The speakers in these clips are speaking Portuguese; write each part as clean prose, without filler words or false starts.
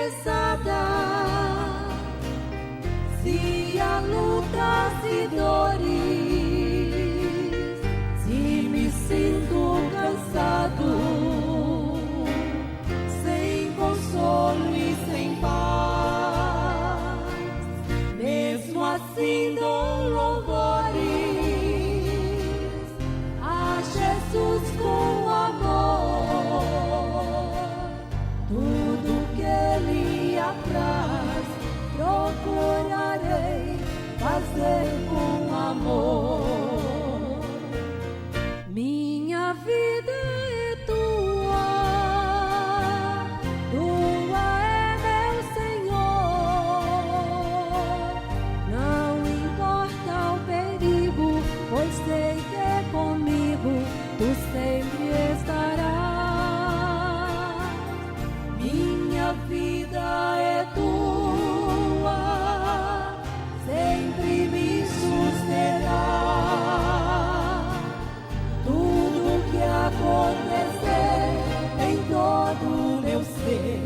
pesada, se há lutas e dores, se me sinto cansado, sem consolo e sem paz, mesmo assim dou louvores a Jesus com amor. Tudo que Ele apraz procurarei fazer com amor. Minha vida é tua, tua é meu Senhor. Não importa o perigo, pois sei que comigo tu sempre estarás. Minha vida é tua, sempre me susterá. Tudo que acontecer em todo o meu ser,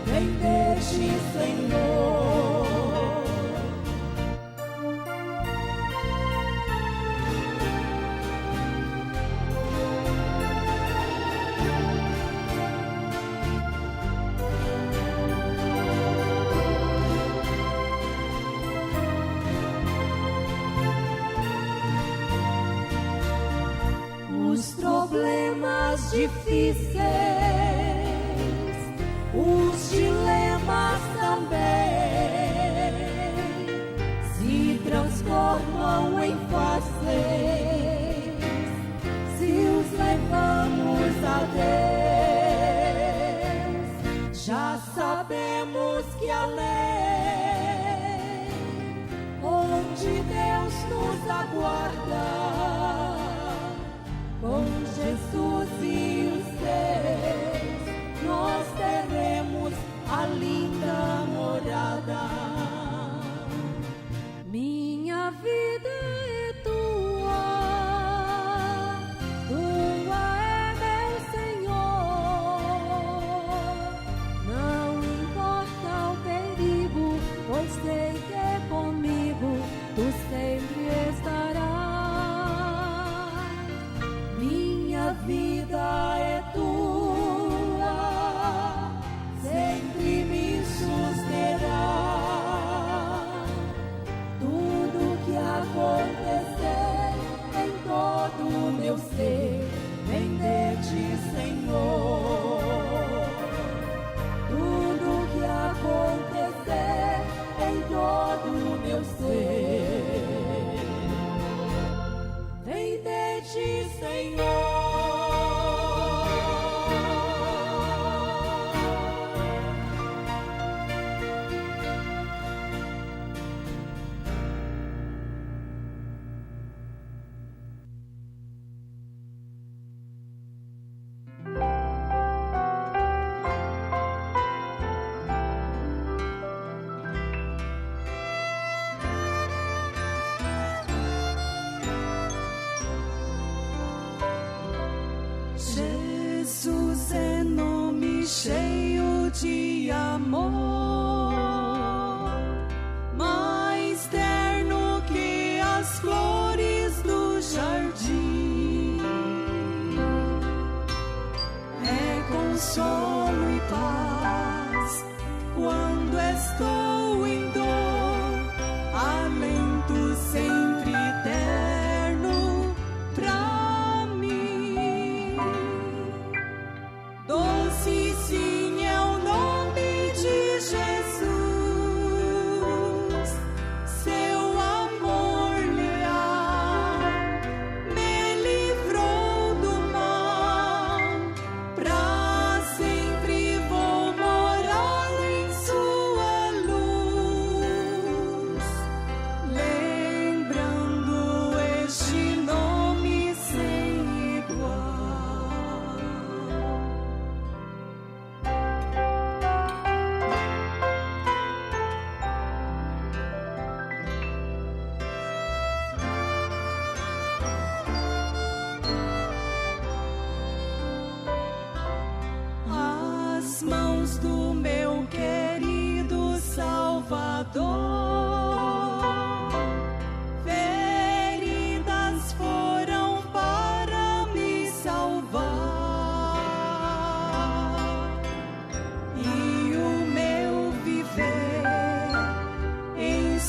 vem de ti, Senhor. Os problemas difíceis, os dilemas também, se transformam em fáceis, se os levamos a Deus. Já sabemos que além, onde Deus nos aguarda, com Jesus e os seus, nós teremos a linda morada. Minha vida é tua, tua é meu Senhor. Não importa o perigo, pois sei que comigo tu sempre estarás. Minha vida é tua, sempre me susterá. Tudo que acontecer em todo o meu ser, vem de ti, Senhor. Tudo que acontecer em todo o meu ser, vem de ti, Senhor. Jesus é nome cheio de amor, mais terno que as flores do jardim. É consolo e paz quando estou em dor, alento sempre eterno pra mim. Doce sim é o nome de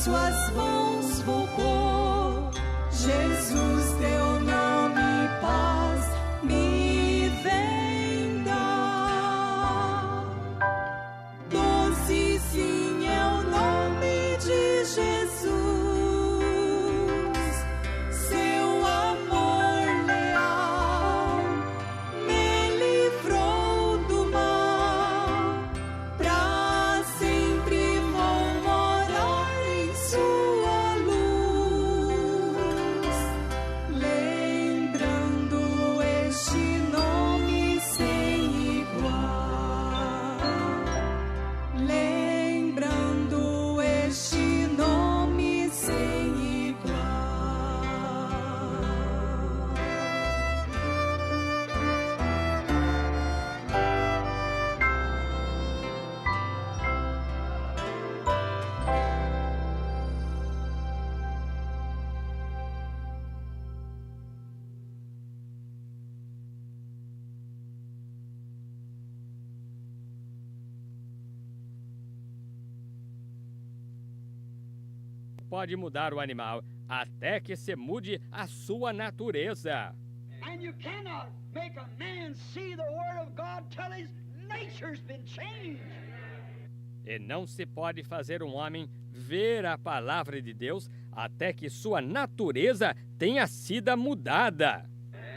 suas mãos vou pôr, Jesus, teu nome, paz me vem dar. Doce sim é o nome de Jesus, seu amor leal me livrou do mal, pra sempre vou morar em sua luz, lembrando este nome sem igual, lembrando este nome sem igual. Pode mudar o animal até que se mude a sua natureza. And you cannot make a man see the Word of God till his nature's been changed. E não se pode fazer um homem ver a palavra de Deus até que sua natureza tenha sido mudada.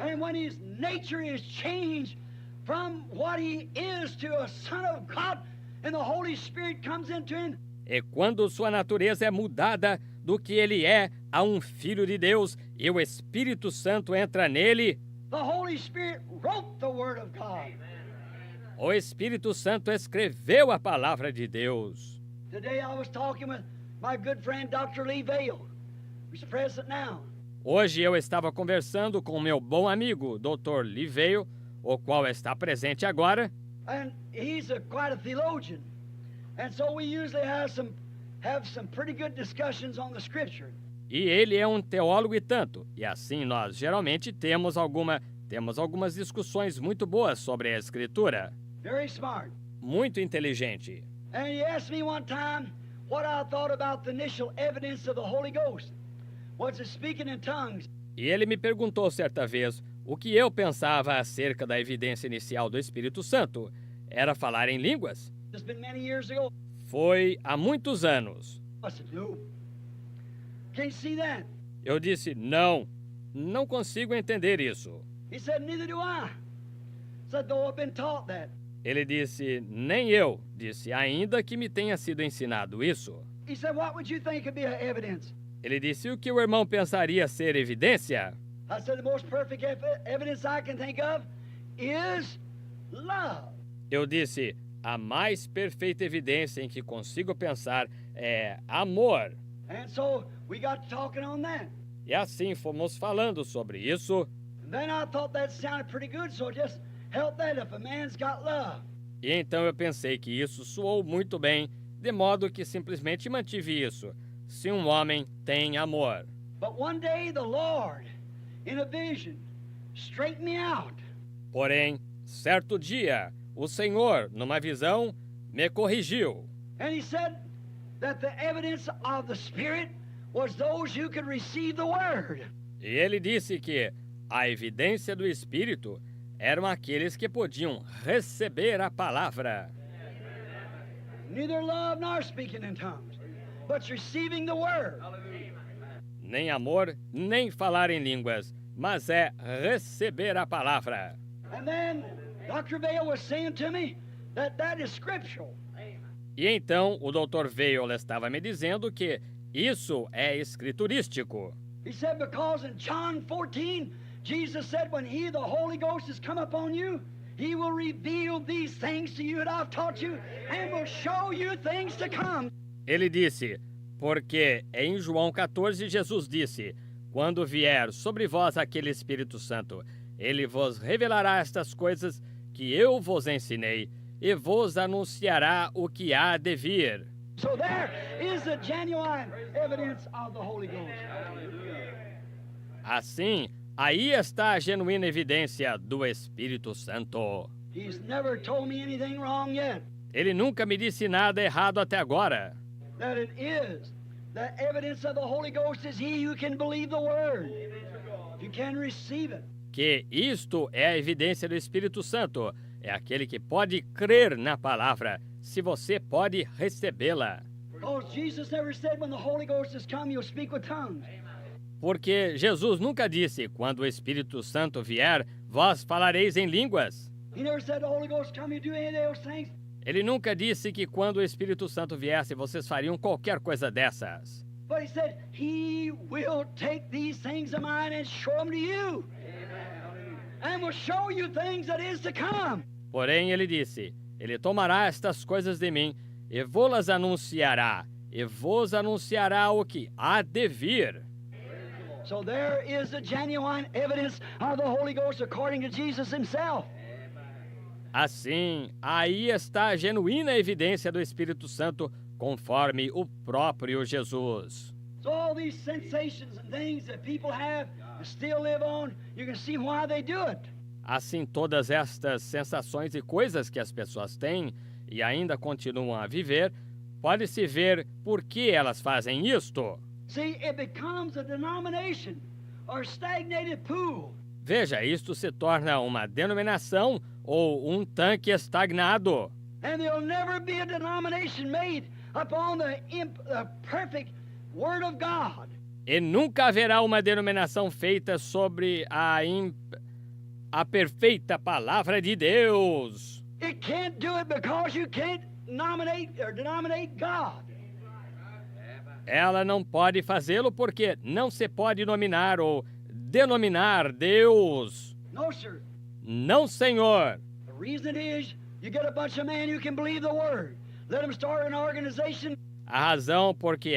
And when his nature is changed from what he is to a son of God, and the Holy Spirit comes into him, E quando sua natureza é mudada do que ele é a um filho de Deus e o Espírito Santo entra nele, the Holy Spirit wrote the Word of God. o Espírito Santo escreveu a palavra de Deus. Today I was talking with my good friend Dr. Lee Vale, who's present now. Hoje eu estava conversando com meu bom amigo, Dr. Liveio, o qual está presente agora, And he's quite a theologian. And so we usually have some pretty good discussions on the Scripture. e ele é um teólogo e tanto, e assim nós geralmente temos algumas discussões muito boas sobre a Escritura. Very smart. Muito inteligente. And he asked me one time what I thought about the initial evidence of the Holy Ghost. Was it speaking in tongues? E ele me perguntou certa vez o que eu pensava acerca da evidência inicial do Espírito Santo. Era falar em línguas? It's been many years ago. Foi há muitos anos. I said, no. Can't see that. Eu disse, não consigo entender isso. He said, neither do I. Said, though I've been taught that. Ele disse, nem eu. Disse, ainda que me tenha sido ensinado isso. He said, what would you think would be evidence? Ele disse, o que o irmão pensaria ser evidência? I said, the most perfect evidence I can think of is love. Eu disse, a mais perfeita evidência em que consigo pensar é amor. And so we got to talking on that. E assim fomos falando sobre isso. And then I thought that sounded pretty good, so just help that if a man's got love. E então eu pensei que isso soou muito bem, de modo que simplesmente mantive isso. Se um homem tem amor. But one day the Lord, in a vision, straightened me out. Porém, certo dia, o Senhor, numa visão, me corrigiu. And he said that the evidence of the Spirit was those who could receive the Word. E ele disse que a evidência do Espírito eram aqueles que podiam receber a palavra. Neither love nor speaking in tongues, but receiving the Word. Nem amor, nem falar em línguas, mas é receber a palavra. And then Dr. Vale was saying to me that is scriptural. E então o Dr. Vale estava me dizendo que isso é escriturístico. He said because in John 14, Jesus said when he, the Holy Ghost, has come upon you, he will reveal these things to you that I've taught you and will show you things to come. Ele disse, porque em João 14 Jesus disse, quando vier sobre vós aquele Espírito Santo, ele vos revelará estas coisas que eu vos ensinei e vos anunciará o que há de vir. So there is a genuine evidence of the Holy Ghost. Assim, aí está a genuína evidência do Espírito Santo. He's never told me anything wrong yet. Ele nunca me disse nada errado até agora. That it is The evidence of the Holy Ghost is he who can believe the Word. If you can receive it. Que isto é a evidência do Espírito Santo. É aquele que pode crer na palavra, se você pode recebê-la. Because Jesus never said when the Holy Ghost has come, you'll speak with tongues. Porque Jesus nunca disse, quando o Espírito Santo vier, vós falareis em línguas. He never said the Holy Ghost come, you do any of those things. Ele nunca disse que quando o Espírito Santo viesse, vocês fariam qualquer coisa dessas. But he said, he will take these things of mine and show them to you. And will show you things that is to come. Porém, ele disse, ele tomará estas coisas de mim e vô-las anunciará, e vos anunciará o que há de vir. So there is the genuine evidence of the Holy Ghost according to Jesus himself. Assim, aí está a genuína evidência do Espírito Santo, conforme o próprio Jesus. So all these sensations and things that people have and still live on, you can see why they do it. Assim, todas estas sensações e coisas que as pessoas têm e ainda continuam a viver, pode-se ver por que elas fazem isto. See, it becomes a denomination or stagnated pool. Veja, isto se torna uma denominação ou um tanque estagnado. And there'll never be a denomination made upon the perfect Word of God. E nunca haverá uma denominação feita sobre a perfeita palavra de Deus. It can't do it because you can't denominate God. Ela não pode fazê-lo porque não se pode nominar ou denominar Deus. No, sir. Não, Senhor. The reason is you get a bunch of men who can believe the Word. Let them start an organization. A razão porque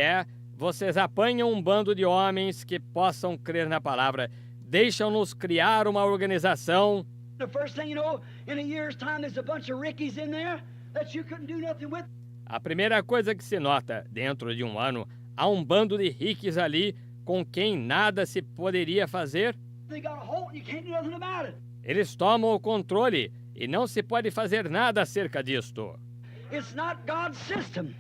vocês apanham um bando de homens que possam crer na palavra, deixam-nos criar uma organização. The first thing you know, in a year's time, there's a bunch of rickies in there that you couldn't do nothing with. A primeira coisa que se nota, dentro de um ano, há um bando de riques ali com quem nada se poderia fazer. They got a hold, you can't do nothing about it. Eles tomam o controle e não se pode fazer nada acerca disto. It's not God's system.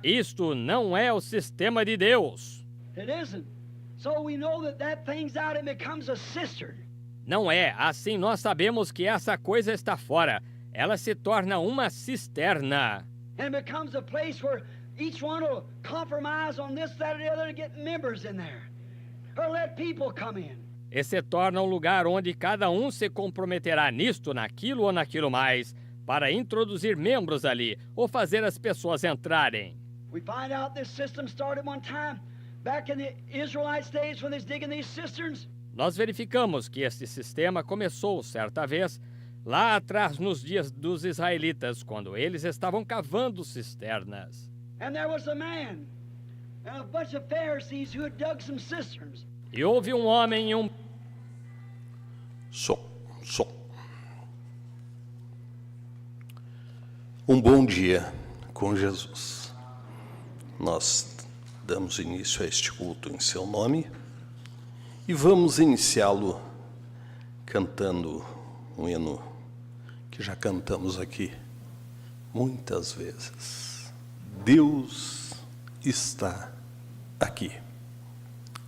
Isto não é o sistema de Deus. It isn't. So we know that thing's out and becomes a cistern. Não é. Assim nós sabemos que essa coisa está fora. Ela se torna uma cisterna. And it becomes a place where each one will compromise on this, that, or the other to get members in there. Or let people come in. E se torna um lugar onde cada um se comprometerá nisto, naquilo ou naquilo mais, para introduzir membros ali, ou fazer as pessoas entrarem. We find out this system started one time back in the Israelite days when they was digging these cisterns. Nós verificamos que este sistema começou, certa vez, lá atrás nos dias dos israelitas, quando eles estavam cavando cisternas. And there was a man and a bunch of Pharisees who had dug some cisterns. E houve um homem e um... Som. Um bom dia com Jesus. Nós damos início a este culto em seu nome e vamos iniciá-lo cantando um hino que já cantamos aqui muitas vezes. Deus está aqui.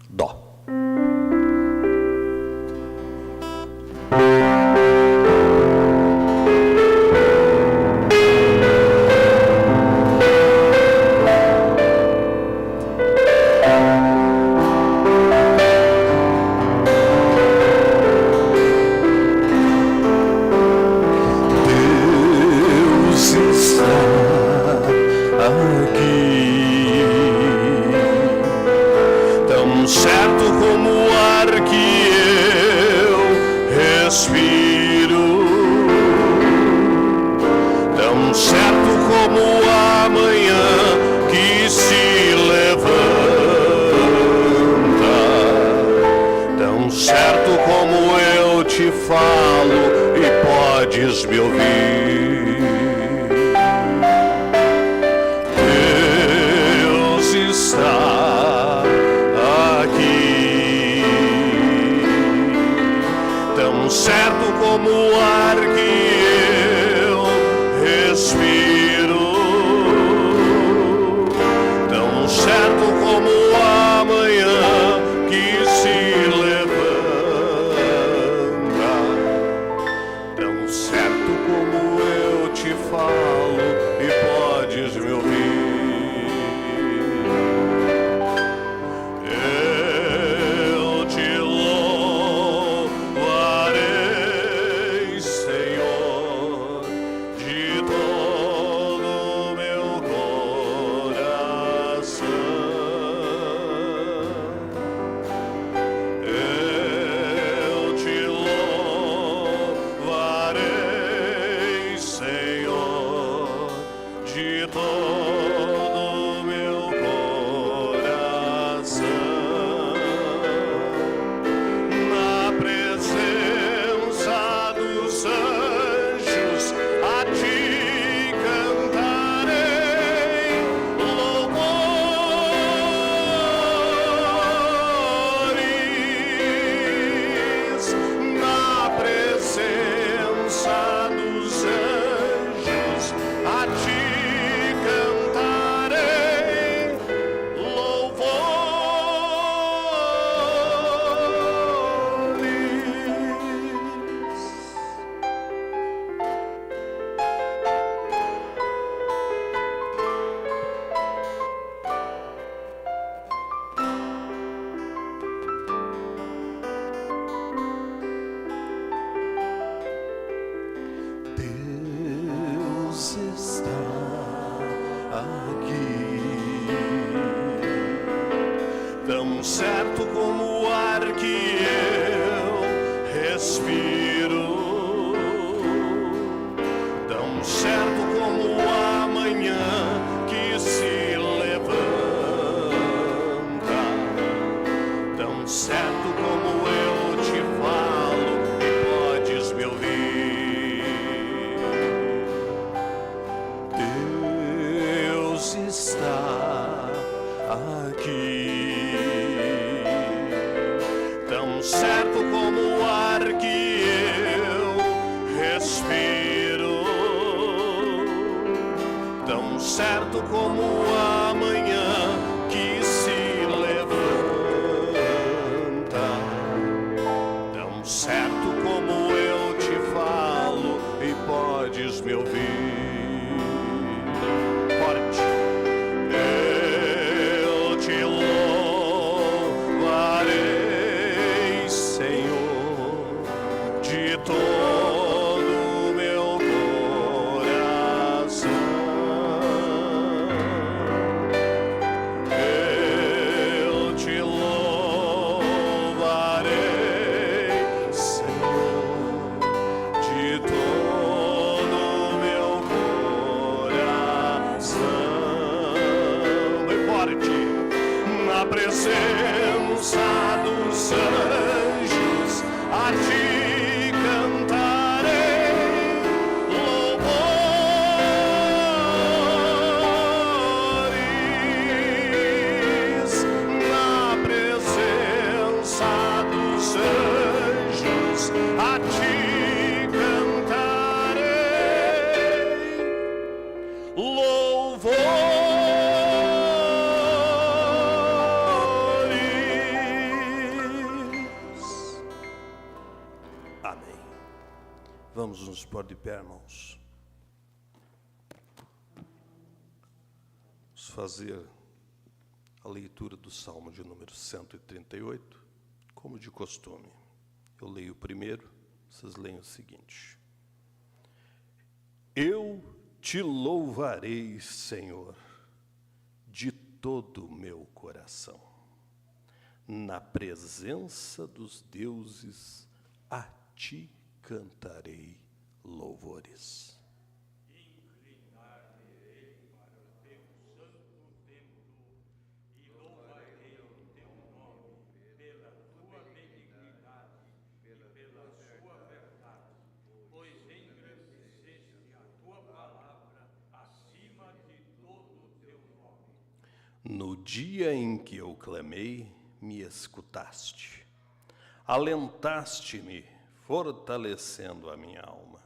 Dó. Certo tão certo como o ar que eu respiro, tão certo como o amanhã que se levanta, tão certo como eu te falo e podes me ouvir. Deus está aqui, tão certo como o ar que eu respiro, tão certo como o amanhã que se levanta, tão certo como eu te falo e podes me ouvir. Forte. Eu te louvarei, Senhor, de todo o meu coração. Eu te louvarei, Senhor, de todo o meu coração. Bem forte. Na presença dos anjos a ti cantarei louvores. Na presença dos anjos a ti cantarei louvores. Amém. Vamos nos pôr de pé, irmãos. Vamos fazer a leitura do Salmo de número 138, como de costume. Eu leio o primeiro, vocês leem o seguinte. Eu te louvarei, Senhor, de todo o meu coração. Na presença dos deuses, a ti cantarei louvores. Inclinar-me-ei para o teu santo templo e louvarei o teu nome pela tua benignidade e pela sua verdade, pois engrandeceste a tua palavra acima de todo o teu nome. No dia em que eu clamei, me escutaste. Alentaste-me, fortalecendo a minha alma.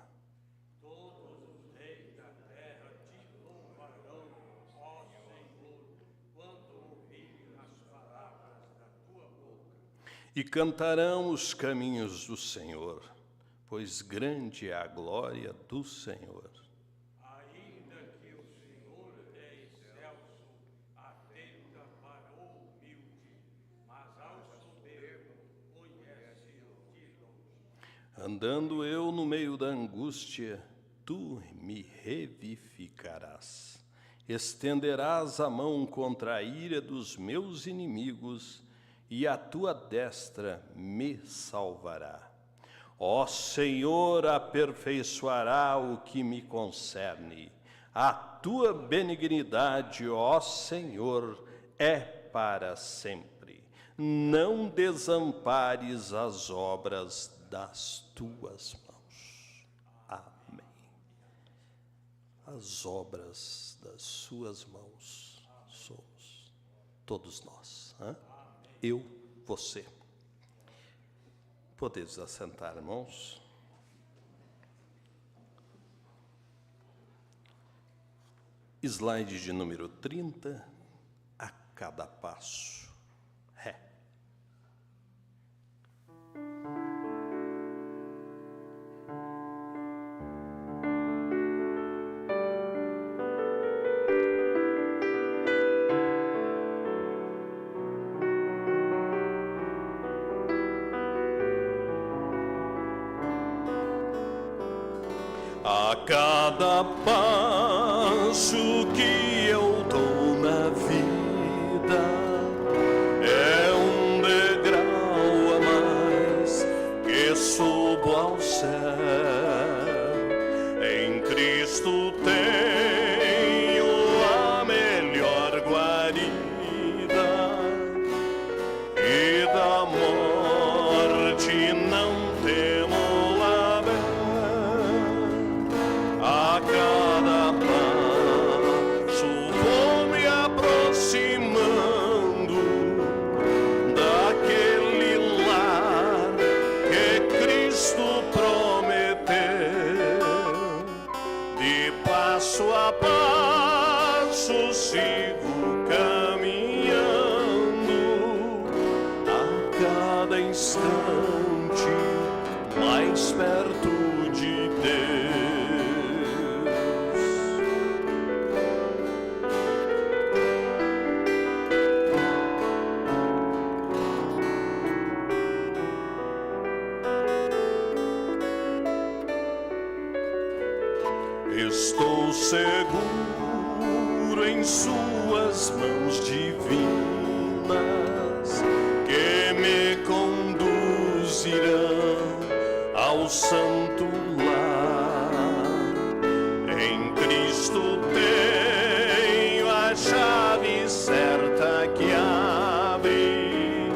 Todos os reis da terra te louvarão, ó Senhor, quando ouvirem as palavras da tua boca. E cantarão os caminhos do Senhor, pois grande é a glória do Senhor. Ainda que o Senhor é excelso, atenta para o humilde, mas ao soberbo conhece-o de longe. Andando eu no meio da angústia, tu me revivificarás. Estenderás a mão contra a ira dos meus inimigos, e a tua destra me salvará. Ó Senhor, aperfeiçoará o que me concerne. A tua benignidade, ó Senhor, é para sempre. Não desampares as obras das tuas mãos. Amém. As obras das suas mãos somos todos nós. Eu, você. Podeis assentar, irmãos. Slide de número 30, a cada passo. Ré. A cada passo que eu dou na vida, é cada instante mais perto de Deus. Estou seguro em suas mãos divinas, que me conduzirão ao santo lar. Em Cristo tenho a chave certa que abre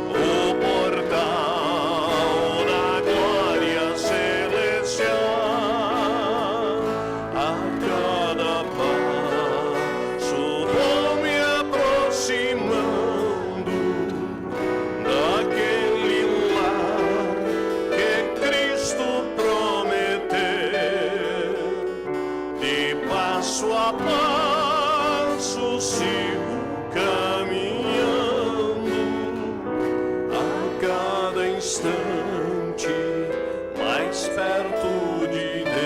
o portal da glória celestial. A cada passo vou me aproximando daquele lar que Cristo prometeu. De passo a passo sigo caminhando, a cada instante mais perto de Deus.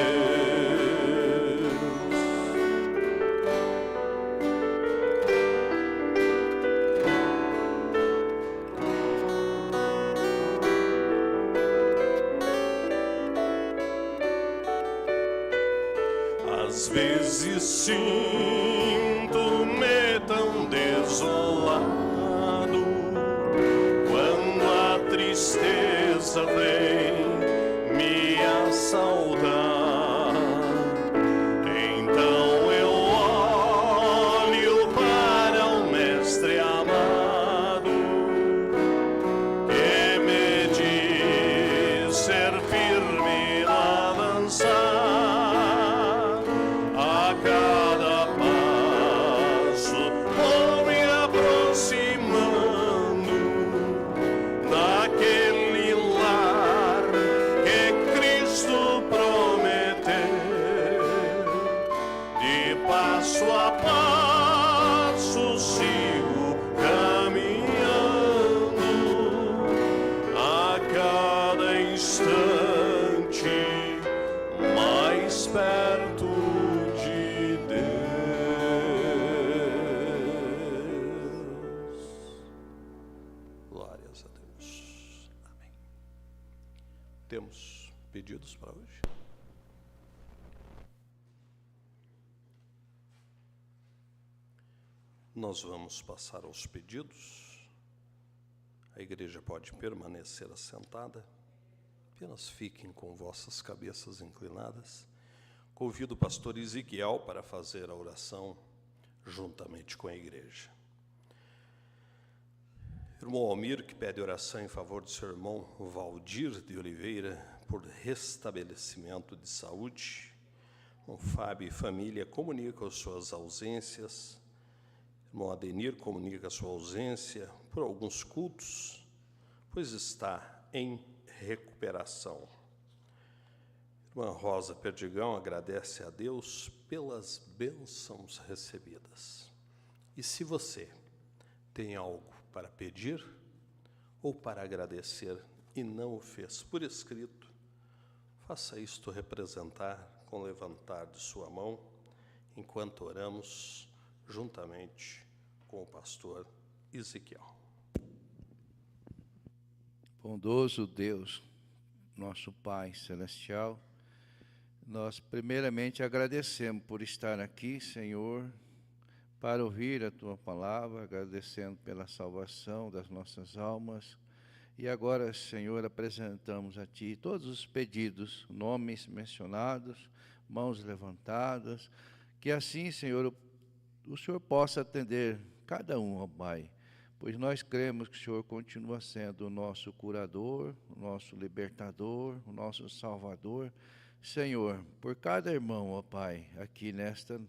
Às vezes sinto-me tão desolado, quando a tristeza vem me assaltar. Então eu olho para o Mestre amado, que me diz ser firme no avançar. A cada passo vou me aproximando daquele lar que Cristo prometeu. De passo a passo sigo caminhando, a cada instante mais perto de Deus. Glórias a Deus. Amém. Temos pedidos para hoje? Nós vamos passar aos pedidos. A igreja pode permanecer assentada. Apenas fiquem com vossas cabeças inclinadas. Convido o pastor Ezequiel para fazer a oração juntamente com a igreja. Irmão Almir, que pede oração em favor do seu irmão Valdir de Oliveira, por restabelecimento de saúde. Irmão Fábio e família comunicam as suas ausências. Irmão Adenir comunica a sua ausência por alguns cultos, pois está em recuperação. Irmã Rosa Perdigão agradece a Deus pelas bênçãos recebidas. E se você tem algo para pedir ou para agradecer e não o fez por escrito, faça isto representar com levantar de sua mão, enquanto oramos juntamente com o pastor Ezequiel. Bondoso Deus, nosso Pai Celestial, nós primeiramente agradecemos por estar aqui, Senhor, para ouvir a Tua palavra, agradecendo pela salvação das nossas almas. E agora, Senhor, apresentamos a Ti todos os pedidos, nomes mencionados, mãos levantadas, que assim, Senhor, o Senhor possa atender cada um, ó Pai, pois nós cremos que o Senhor continua sendo o nosso curador, o nosso libertador, o nosso salvador. Senhor, por cada irmão, ó Pai, aqui nesta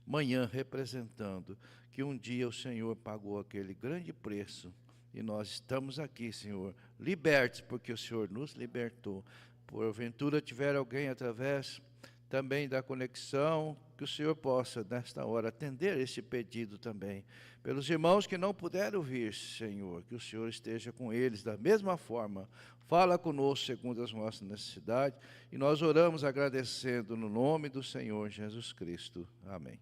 manhã representando, que um dia o Senhor pagou aquele grande preço, e nós estamos aqui, Senhor, libertos, porque o Senhor nos libertou. Porventura tiver alguém através também da conexão, que o Senhor possa, nesta hora, atender esse pedido também. Pelos irmãos que não puderam vir, Senhor, que o Senhor esteja com eles da mesma forma. Fala conosco segundo as nossas necessidades, e nós oramos agradecendo no nome do Senhor Jesus Cristo. Amém.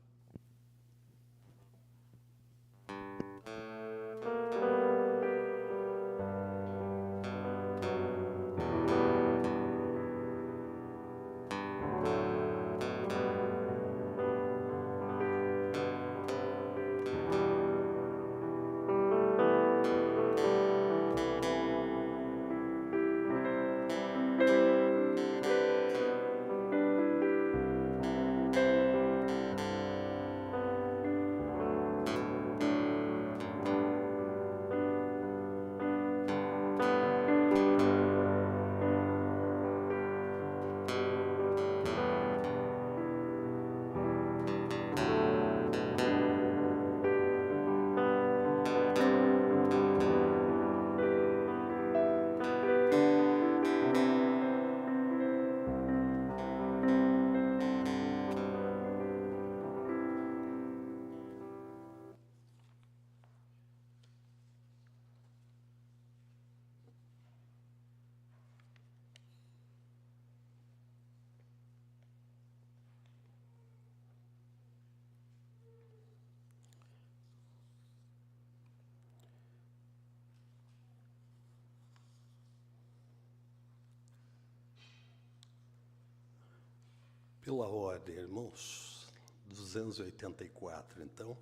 Pela ordem, irmãos, 284, então,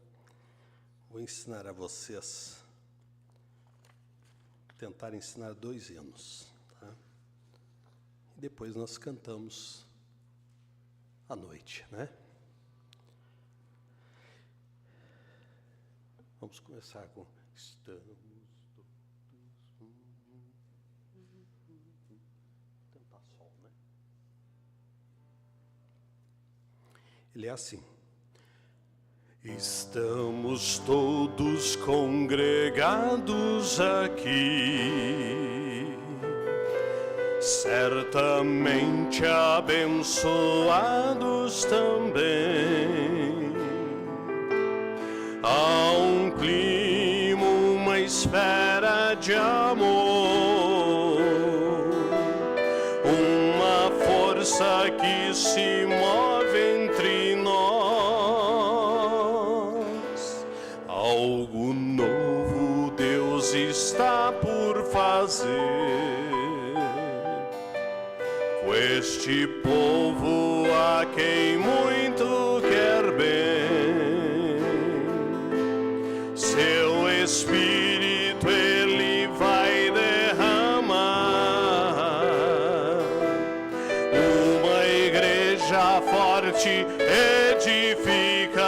vou ensinar a vocês, tentar ensinar 2 hinos, tá? E depois nós cantamos à noite, né? Vamos começar com Estamos Todos... Tentar sol, né? Ele é assim. Estamos todos congregados aqui, certamente abençoados também. Há um clima, uma esfera de amor, uma força que se move entre nós. Algo novo Deus está por fazer com este povo a quem muito quer bem. Seu Espírito Ele vai derramar, uma igreja forte edificar,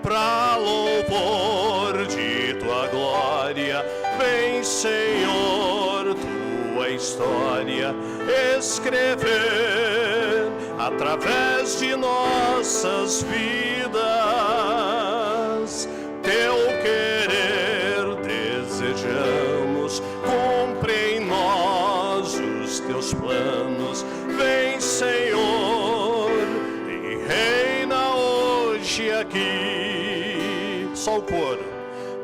pra louvor de tua glória. Vem, Senhor, tua história escrever através de nossas vidas. Teu querer desejamos, cumpre em nós os teus planos. Vem, Senhor, e reina hoje aqui. Só o coro.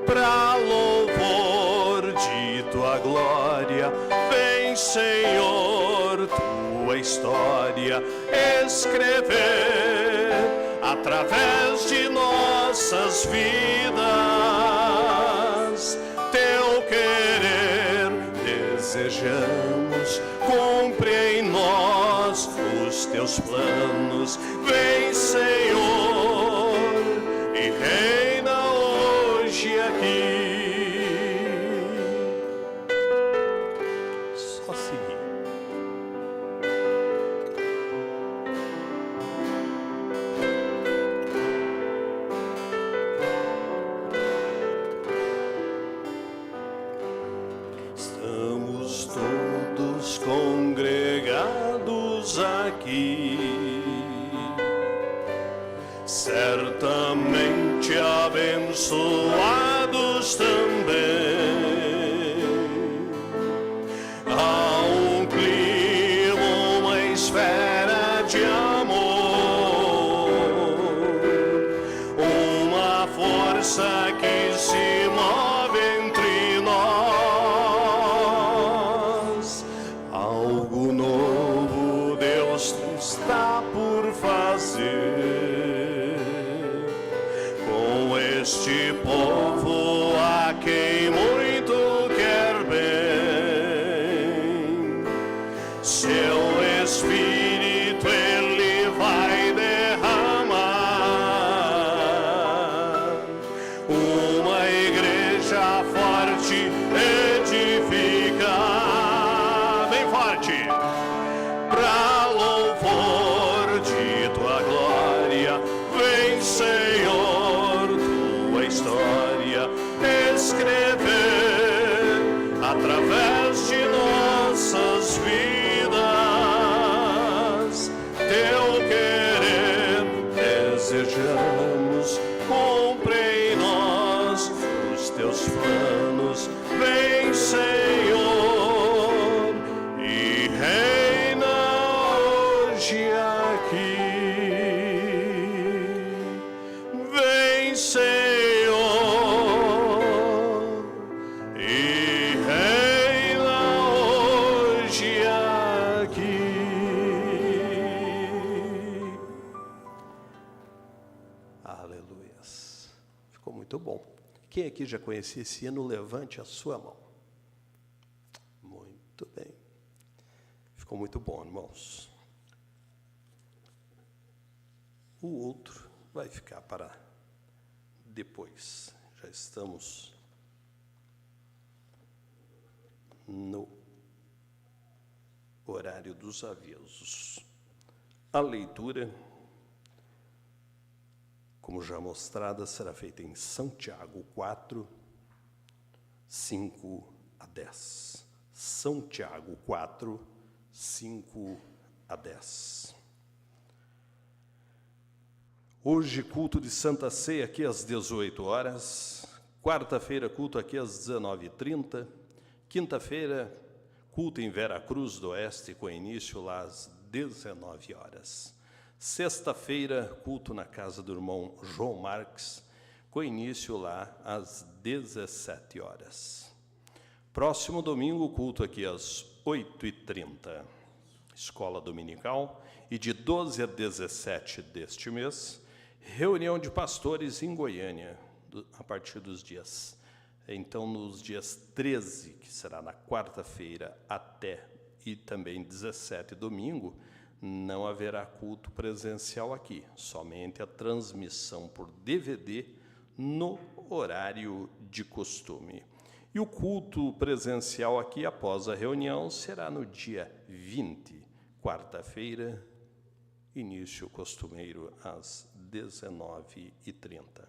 Pra louvor de tua glória. Vem, Senhor, tua história escrever através de nossas vidas. Teu querer desejamos, cumpre em nós os teus planos. Vem, Senhor, e reina hoje aqui. Só seguir. Estamos todos congregados aqui, certamente abençoados também. Há um clima, uma que se move entre nós. Algo novo Deus está por fazer com este povo a quem muito quer bem. Seu Espírito Ele vai derramar, uma igreja forte edificar, bem forte, pra louvor de tua glória. Vem, Senhor, tua história escrever através de nossas vidas. Teu querer desejamos, cumpre em nós os teus planos. Vem, Senhor, e reina hoje aqui. Vem, Senhor, e reina hoje aqui. Aleluias. Ficou muito bom. Quem aqui já conhecia esse hino, levante a sua mão. Muito bem. Ficou muito bom, irmãos. O outro vai ficar para depois. Já estamos no horário dos avisos. A leitura, como já mostrada, será feita em São Tiago 4, 5 a 10. São Tiago 4, 5 a 10. Hoje, culto de Santa Ceia aqui às 18 horas. Quarta-feira, culto aqui às 19h30. Quinta-feira, culto em Vera Cruz do Oeste, com início lá às 19 horas. Sexta-feira, culto na casa do irmão João Marques, com início lá às 17 horas. Próximo domingo, culto aqui às 8h30. Escola dominical. E de 12 a 17 deste mês, reunião de pastores em Goiânia, a partir dos dias. Então, nos dias 13, que será na quarta-feira, até e também 17, domingo, não haverá culto presencial aqui, somente a transmissão por DVD no horário de costume. E o culto presencial aqui, após a reunião, será no dia 20, quarta-feira, início costumeiro às 19h30.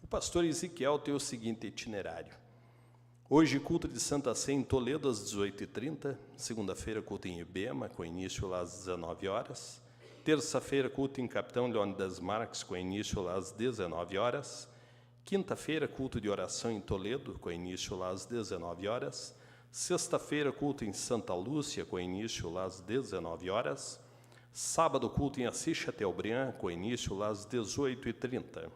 O pastor Ezequiel tem o seguinte itinerário. Hoje, culto de Santa Ceia em Toledo, às 18h30. Segunda-feira, culto em Ibema, com início lá às 19 horas. Terça-feira, culto em Capitão Leônidas Marques, com início lá às 19 horas. Quinta-feira, culto de oração em Toledo, com início lá às 19 horas. Sexta-feira, culto em Santa Lúcia, com início lá às 19 horas. Sábado, culto em Assis Chateaubriand, com início lá às 18h30.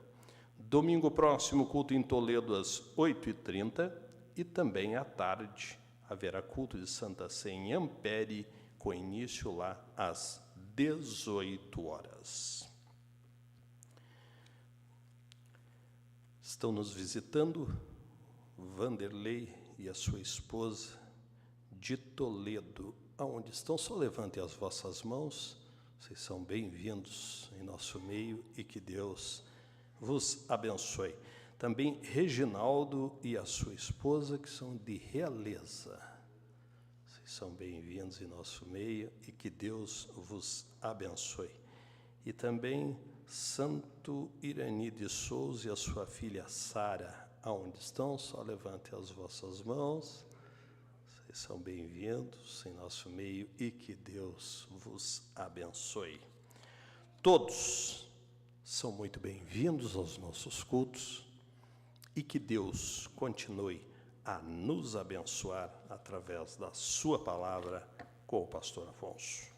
Domingo próximo, culto em Toledo, às 8h30. E também à tarde haverá culto de Santa Ceia em Ampere, com início lá às 18 horas. Estão nos visitando Vanderlei e a sua esposa de Toledo. Aonde estão? Só levantem as vossas mãos. Vocês são bem-vindos em nosso meio e que Deus vos abençoe. Também Reginaldo e a sua esposa, que são de Realeza. Vocês são bem-vindos em nosso meio e que Deus vos abençoe. E também Santo Irani de Souza e a sua filha Sara. Aonde estão? Só levante as vossas mãos. Vocês são bem-vindos em nosso meio e que Deus vos abençoe. Todos são muito bem-vindos aos nossos cultos. E que Deus continue a nos abençoar através da sua palavra com o pastor Afonso.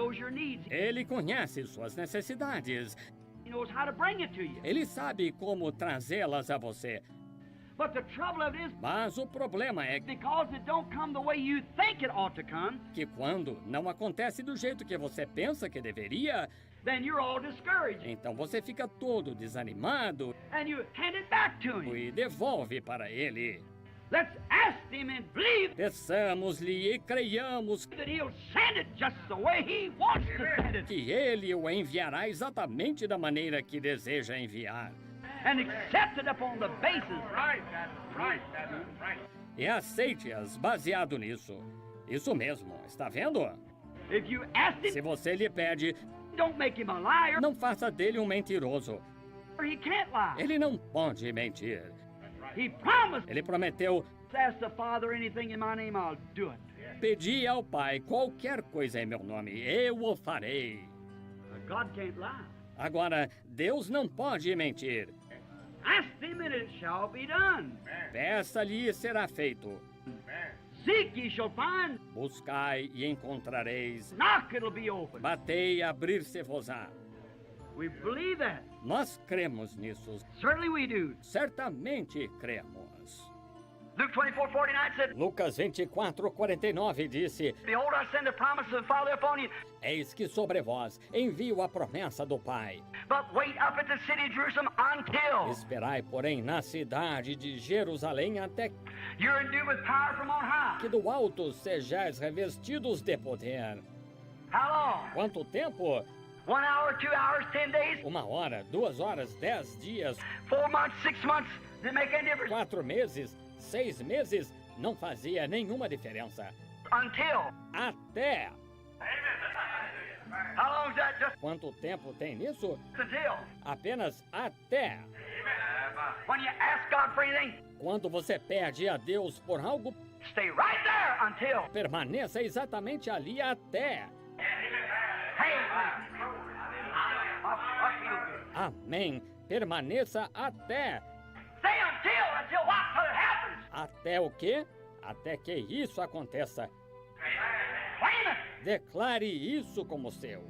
knows your needs. Ele conhece suas necessidades. He knows how to bring it to you. Ele sabe como trazê-las a você. But the trouble of it is, Mas o problema é because it don't come the way you think it ought to come, que quando não acontece do jeito que você pensa que deveria, then you're all discouraged. então você fica todo desanimado And you hand it back to him. e devolve para ele. Let's ask him and believe Peçamos-lhe e creiamos that he'll send it just the way he wants to send it. que ele o enviará exatamente da maneira que deseja enviar. And accept it upon the basis. E aceite-as baseado nisso. Isso mesmo, está vendo? If you ask Se him, você lhe pede, don't make him a liar. não faça dele um mentiroso. He can't lie. Ele não pode mentir. He promised. Ele prometeu: Ask the Father anything in my name, I'll do it. pedi ao Pai qualquer coisa em meu nome, eu o farei. God can't lie. Agora, Deus não pode mentir. Ask him and it shall be done. Peça-lhe e será feito. Seek, ye shall find. Buscai e encontrareis. Knock, it'll be open. Batei e abrir-se-vos-á. We believe that. Nós cremos nisso. Certainly we do. Certamente cremos. Luke 24:49 said, Lucas 24:49 disse: Behold, I send the promise of the Father upon you. Eis que sobre vós envio a promessa do Pai. But wait up at the city of Jerusalem until Esperai, porém, na cidade de Jerusalém até you're endued with power from on high. que do alto sejais revestidos de poder. How long? Quanto tempo? 1 hour, 2 hours, 10 days, 1 hora, 2 horas, 10 dias, 4 months, 6 months. Does it make any difference? 4 meses, 6 meses, não fazia nenhuma diferença. Until. Até. How long is that? Just Quanto tempo tem nisso? until. Apenas até. When you ask God for anything, Quando você pede a Deus por algo, stay right there until. permaneça exatamente ali até. Hey, I feel good. Amém. Permaneça até. Say until what? Till it happens. Até o quê? Até que isso aconteça. Claim it. Declare isso como seu.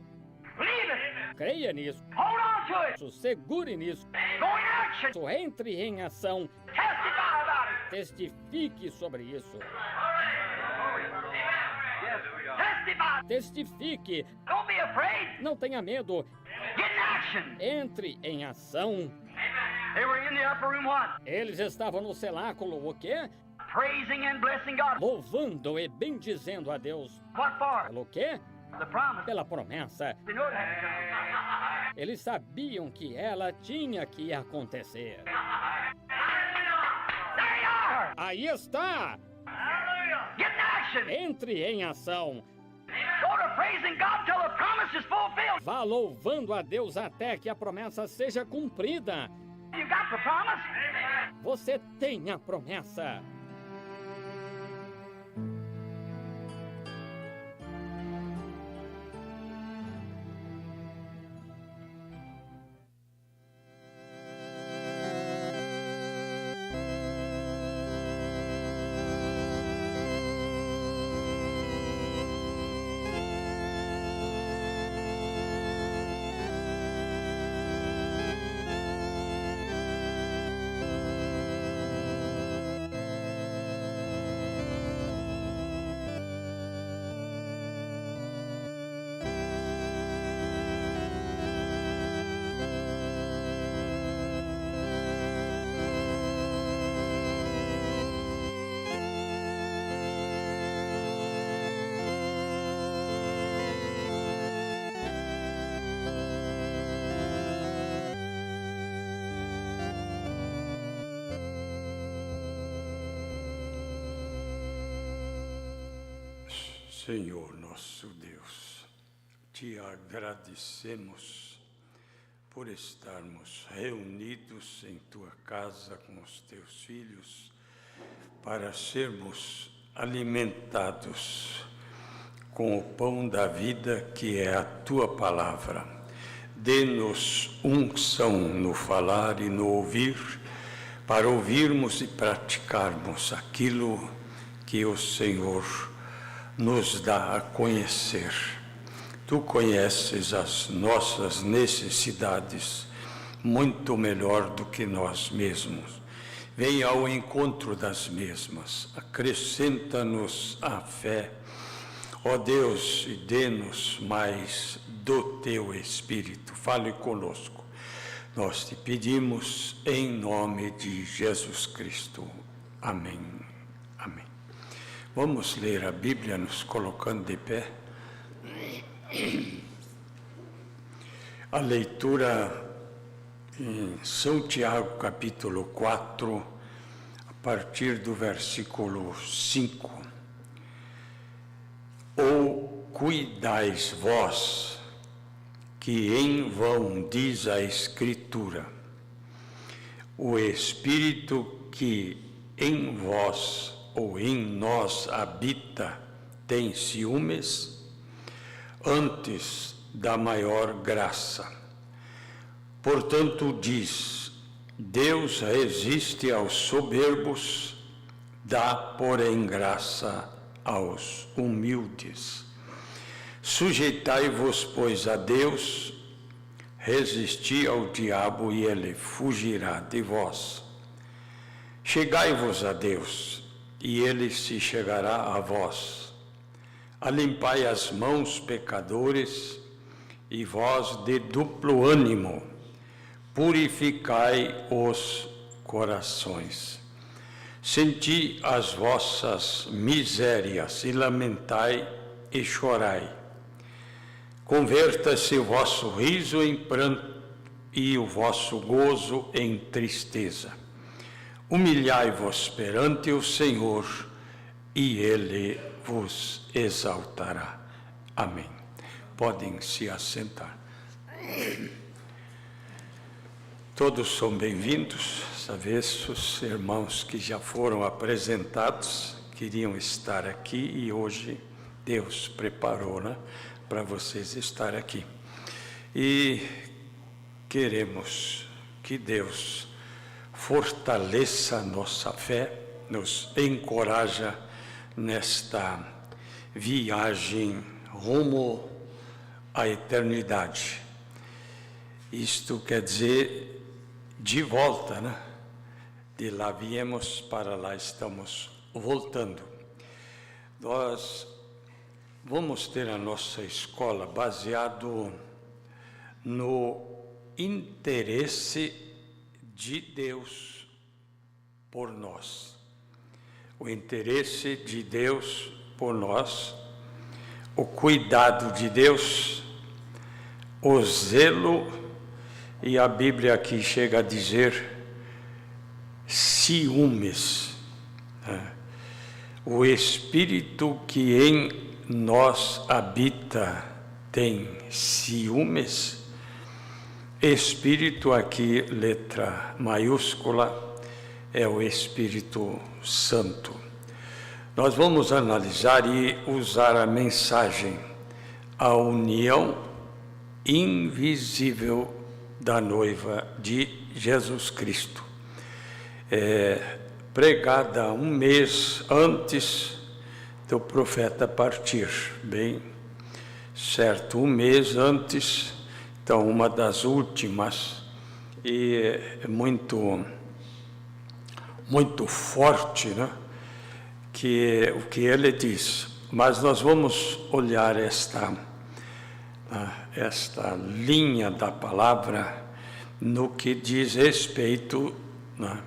Believe it. Creia nisso. Hold on to it. Segure nisso. Go in action. Entre em ação. Testify about it. Testifique sobre isso. Testify. Testifique. Don't be afraid. Não tenha medo. Get in action. Entre em ação. They were in the upper room what? Eles estavam no cenáculo, o quê? Praising and blessing God. Louvando e bendizendo a Deus. What for? Pelo quê? The promise. Pela promessa. They know it had to come. Eles sabiam que ela tinha que acontecer. There you are. Aí está! Get in action. Entre em ação. Go to praising God till the promise is fulfilled. Vá louvando a Deus até que a promessa seja cumprida. You got the promise? Você tem a promessa. Senhor nosso Deus, te agradecemos por estarmos reunidos em tua casa com os teus filhos para sermos alimentados com o pão da vida que é a tua palavra. Dê-nos unção no falar e no ouvir, para ouvirmos e praticarmos aquilo que o Senhor nos dá a conhecer. Tu conheces as nossas necessidades muito melhor do que nós mesmos. Venha ao encontro das mesmas, acrescenta-nos a fé, ó Deus, e dê-nos mais do Teu Espírito. Fale conosco. Nós te pedimos em nome de Jesus Cristo. Amém. Amém. Vamos ler a Bíblia nos colocando de pé. A leitura em São Tiago, capítulo 4, a partir do versículo 5. Ou cuidais vós, que em vão diz a Escritura, o Espírito que em vós ou em nós habita tem ciúmes, antes da maior graça. Portanto, diz, Deus resiste aos soberbos, dá, porém, graça aos humildes. Sujeitai-vos, pois, a Deus, resisti ao diabo e ele fugirá de vós. Chegai-vos a Deus, e ele se chegará a vós. Alimpai as mãos, pecadores, e vós de duplo ânimo, purificai os corações. Senti as vossas misérias, e lamentai e chorai. Converta-se o vosso riso em pranto, e o vosso gozo em tristeza. Humilhai-vos perante o Senhor, e Ele vos exaltará. Amém. Podem se assentar. Todos são bem-vindos. Essa vez os irmãos que já foram apresentados queriam estar aqui e hoje Deus preparou, né, para vocês estar aqui. E queremos que Deus fortaleça a nossa fé, nos encoraja nesta viagem rumo à eternidade. Isto quer dizer de volta, né? De lá viemos, para lá estamos voltando. Nós vamos ter a nossa escola baseado no interesse de Deus por nós. O interesse de Deus por nós, o cuidado de Deus, o zelo, e a Bíblia aqui chega a dizer ciúmes. O Espírito que em nós habita tem ciúmes. Espírito aqui, letra maiúscula, é o Espírito Santo. Nós vamos analisar e usar a mensagem, a união invisível da noiva de Jesus Cristo, pregada um mês antes do profeta partir, bem certo, um mês antes, então uma das últimas, e muito forte, né? Que o que ele diz. Mas nós vamos olhar esta linha da palavra no que diz respeito, né?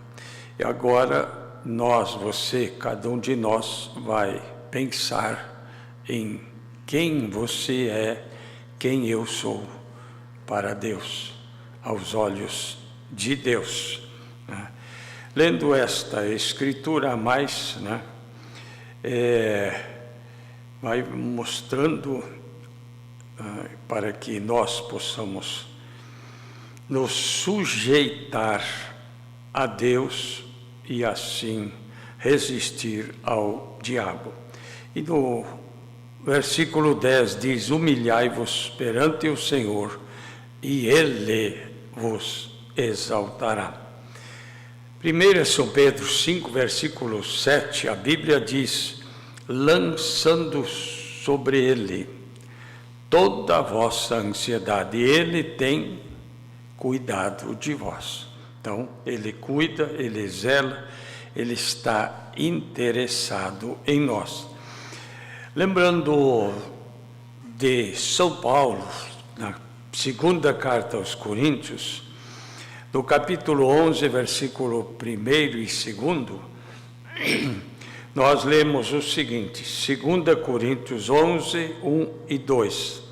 E agora nós, você, cada um de nós vai pensar em quem você é, quem eu sou para Deus, aos olhos de Deus, né? Lendo esta escritura a mais, né? Vai mostrando para que nós possamos nos sujeitar a Deus e assim resistir ao diabo. E no versículo 10 diz: humilhai-vos perante o Senhor e Ele vos exaltará. 1 São Pedro 5, versículo 7, a Bíblia diz: lançando sobre Ele toda a vossa ansiedade. Ele tem cuidado de vós. Então, Ele cuida, Ele zela, Ele está interessado em nós. Lembrando de São Paulo, na segunda carta aos Coríntios, no capítulo 11, versículo 1 e 2, nós lemos o seguinte, 2 Coríntios 11, 1 e 2.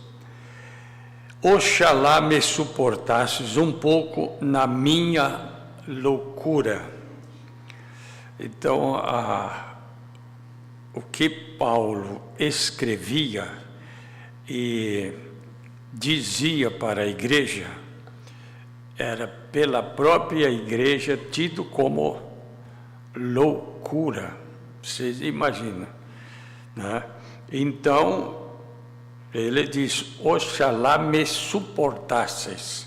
Oxalá me suportasses um pouco na minha loucura. Então, o que Paulo escrevia e dizia para a igreja era pela própria igreja tido como loucura. Vocês imaginam, né? Então, ele diz, oxalá me suportasseis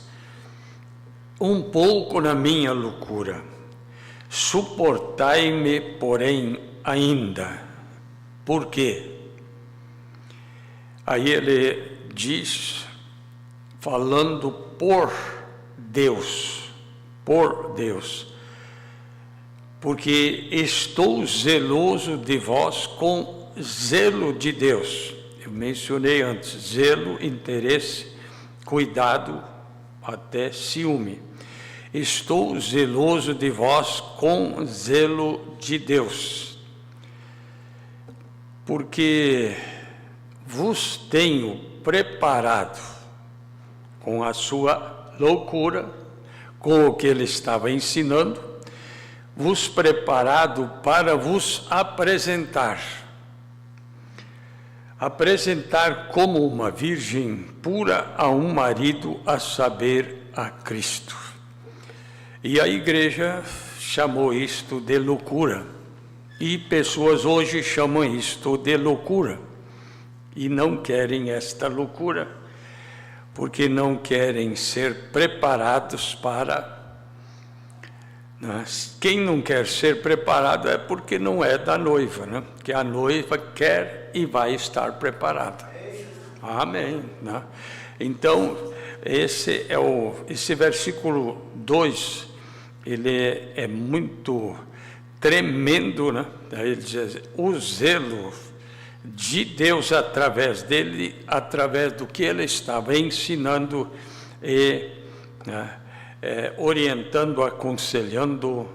um pouco na minha loucura. Suportai-me, porém, ainda. Por quê? Aí ele diz, falando por Deus, porque estou zeloso de vós com zelo de Deus. Eu mencionei antes, zelo, interesse, cuidado, até ciúme. Estou zeloso de vós com zelo de Deus, porque vos tenho preparado com a sua loucura, com o que ele estava ensinando, vos preparado para vos apresentar como uma virgem pura a um marido, a saber, a Cristo. E a igreja chamou isto de loucura, e pessoas hoje chamam isto de loucura, e não querem esta loucura, porque não querem ser preparados para... Quem não quer ser preparado é porque não é da noiva, né? Que a noiva quer e vai estar preparada. Amém. Né? Então, esse versículo 2, ele é muito tremendo, né? Ele diz, o zelo de Deus através dele, através do que ele estava ensinando e orientando, aconselhando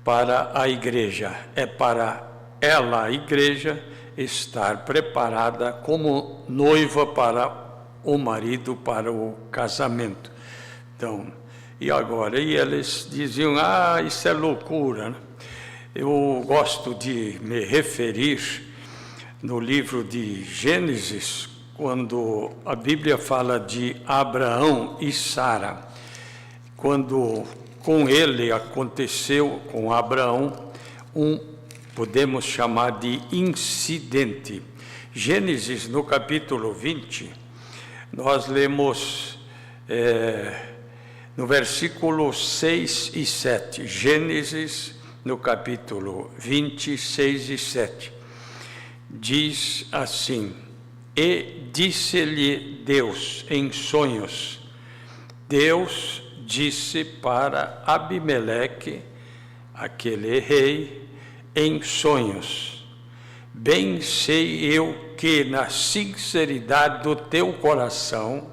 para a igreja. É para ela, a igreja, estar preparada como noiva para o marido, para o casamento. Então, e agora? E eles diziam, isso é loucura, né? Eu gosto de me referir no livro de Gênesis, quando a Bíblia fala de Abraão e Sara, quando com ele aconteceu, com Abraão, podemos chamar de incidente. Gênesis, no capítulo 20, nós lemos no versículo 6 e 7, Gênesis, no capítulo 20, 6 e 7, diz assim, e disse-lhe Deus em sonhos, Deus disse para Abimeleque, aquele rei, em sonhos, bem sei eu que na sinceridade do teu coração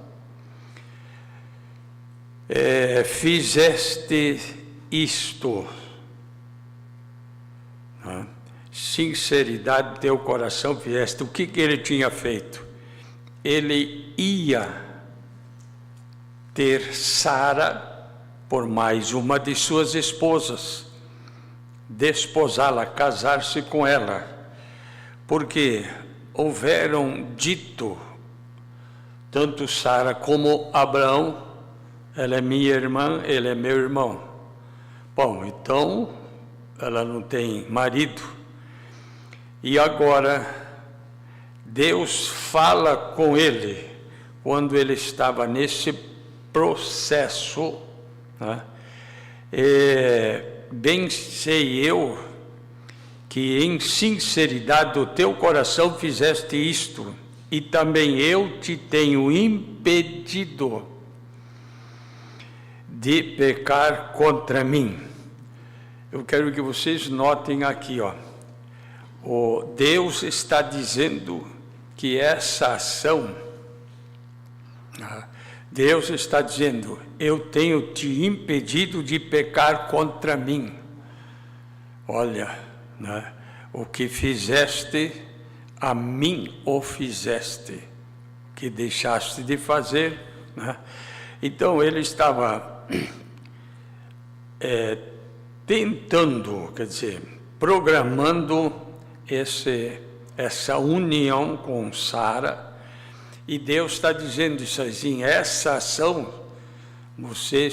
fizeste isto. Sinceridade do teu coração fizeste. O que ele tinha feito? Ele ia ter Sara por mais uma de suas esposas, desposá-la, casar-se com ela, porque houveram dito, tanto Sara como Abraão, ela é minha irmã, ele é meu irmão. Bom, então, ela não tem marido, e agora Deus fala com ele, quando ele estava nesse processo, né? Bem sei eu que em sinceridade do teu coração fizeste isto, e também eu te tenho impedido de pecar contra mim. Eu quero que vocês notem aqui, ó. O Deus está dizendo que essa ação, Deus está dizendo, eu tenho te impedido de pecar contra mim. Olha, né? O que fizeste, a mim o fizeste, que deixaste de fazer, né? Então ele estava tentando, quer dizer, programando essa união com Sara, e Deus está dizendo isso assim, essa ação você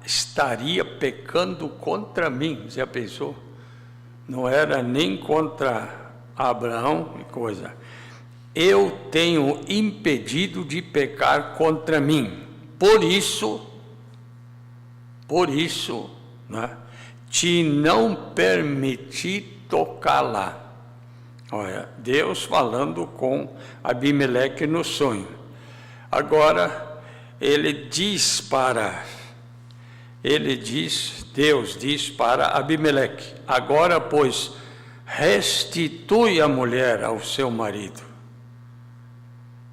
estaria pecando contra mim. Já pensou? Não era nem contra Abraão e coisa. Eu tenho impedido de pecar contra mim. Por isso, né, te não permiti tocar lá. Olha, Deus falando com Abimeleque no sonho. Agora, Deus diz para Abimeleque, agora, pois, restitui a mulher ao seu marido.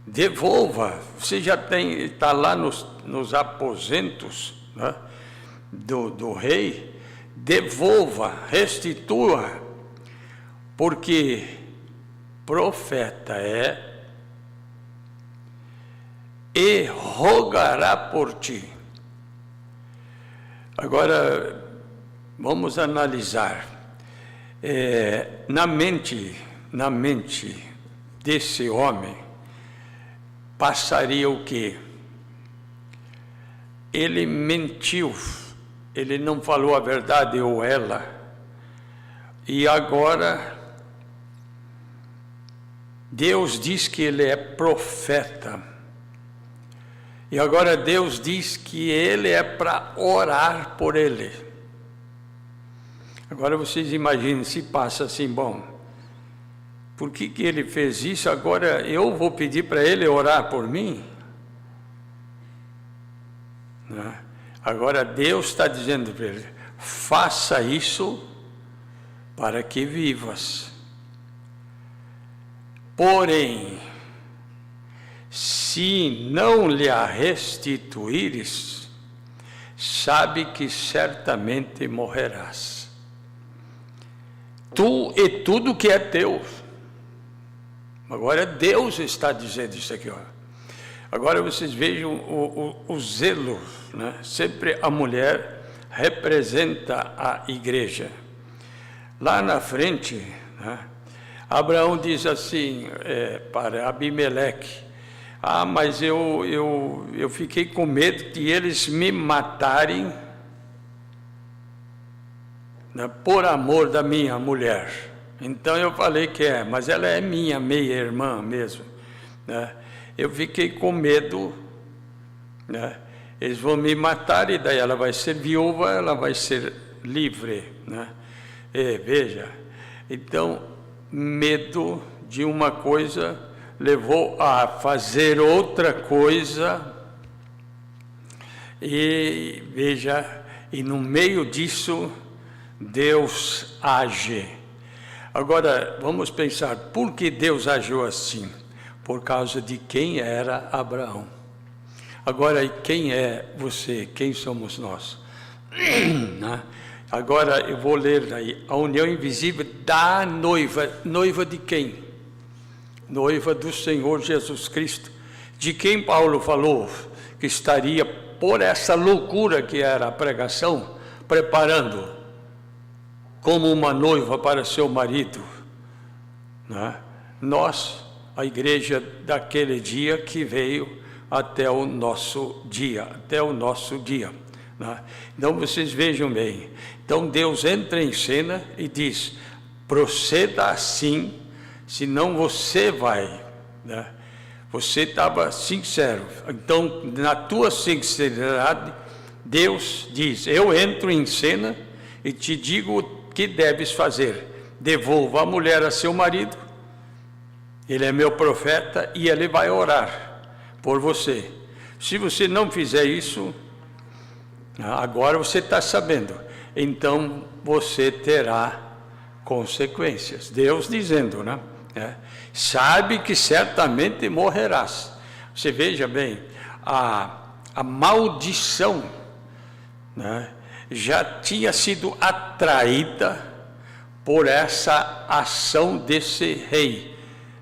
Devolva, você já está lá nos aposentos, né, do rei, devolva, restitua, porque profeta é e rogará por ti. Agora, vamos analisar. Na mente desse homem, passaria o quê? Ele mentiu, ele não falou a verdade, ou ela, e agora Deus diz que ele é profeta, e agora Deus diz que ele é para orar por ele. Agora vocês imaginem se passa assim, bom, por que ele fez isso? Agora eu vou pedir para ele orar por mim? Né? Agora Deus está dizendo para ele, faça isso para que vivas. Porém, se não lhe a restituíres, sabe que certamente morrerás. Tu e tudo que é teu. Agora Deus está dizendo isso aqui, ó. Agora vocês vejam o zelo, né? Sempre a mulher representa a igreja. Lá na frente, né, Abraão diz assim para Abimeleque, mas eu fiquei com medo de eles me matarem, né, por amor da minha mulher. Então eu falei que mas ela é minha meia-irmã mesmo, né? Eu fiquei com medo, né? Eles vão me matar e daí ela vai ser viúva, ela vai ser livre, né? Veja, então medo de uma coisa levou a fazer outra coisa, e veja, e no meio disso Deus age. Agora vamos pensar, por que Deus agiu assim? Por causa de quem era Abraão. Agora, quem é você? Quem somos nós? Agora eu vou ler aí, a união invisível da noiva. Noiva de quem? Noiva do Senhor Jesus Cristo. De quem Paulo falou que estaria, por essa loucura que era a pregação, preparando como uma noiva para seu marido, né? Nós, a igreja daquele dia que veio até o nosso dia, né? Então vocês vejam bem, então Deus entra em cena e diz, proceda assim, senão você vai, né? Você estava sincero, então na tua sinceridade, Deus diz, eu entro em cena e te digo o que deves fazer, devolva a mulher a seu marido, Ele é meu profeta e ele vai orar por você. Se você não fizer isso, agora você está sabendo, então você terá consequências. Deus dizendo, né? Sabe que certamente morrerás. Você veja bem, a maldição, né, já tinha sido atraída por essa ação desse rei,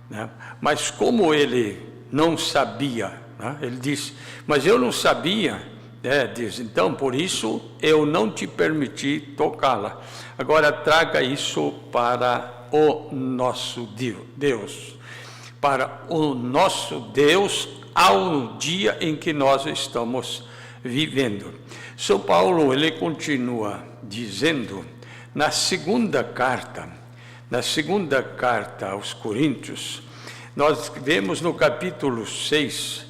né? Mas como ele não sabia, né, ele disse, mas eu não sabia, diz, então por isso eu não te permiti tocá-la. Agora traga isso para o nosso Deus, para o nosso Deus ao dia em que nós estamos vivendo. São Paulo, ele continua dizendo, na segunda carta aos Coríntios, nós vemos no capítulo 6,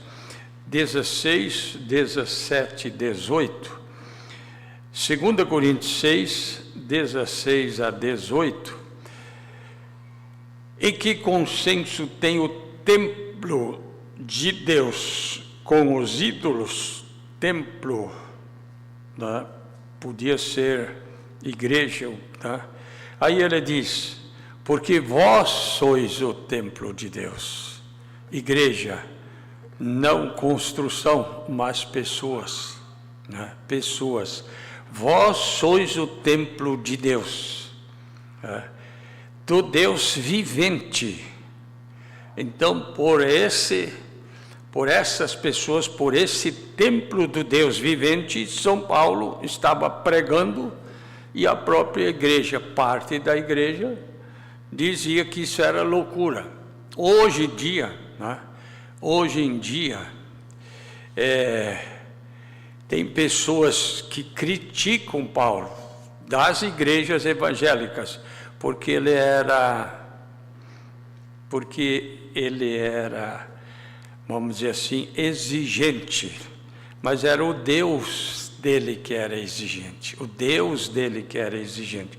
16, 17 e 18, 2 Coríntios 6, 16 a 18, em que consenso tem o templo de Deus com os ídolos? Templo, né? Podia ser igreja, né? Aí ele diz, porque vós sois o templo de Deus. Igreja, não construção, mas pessoas, né? Pessoas. Vós sois o templo de Deus, né? Do Deus vivente. Então, por essas pessoas, por esse templo do Deus vivente, São Paulo estava pregando, e a própria igreja, parte da igreja, dizia que isso era loucura. Hoje em dia, tem pessoas que criticam Paulo, das igrejas evangélicas, porque ele era, vamos dizer assim, exigente, mas era o Deus dele que era exigente, o Deus dele que era exigente.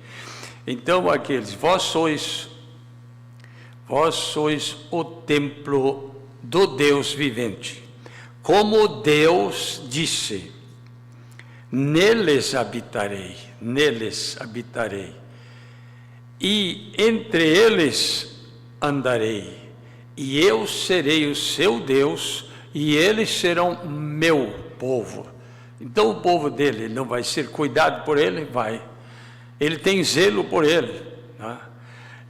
Então aqueles, vós sois o templo do Deus vivente, como Deus disse, neles habitarei, e entre eles andarei, e eu serei o seu Deus, e eles serão meu povo. Então o povo dele não vai ser cuidado por ele? Vai. Ele tem zelo por ele, né?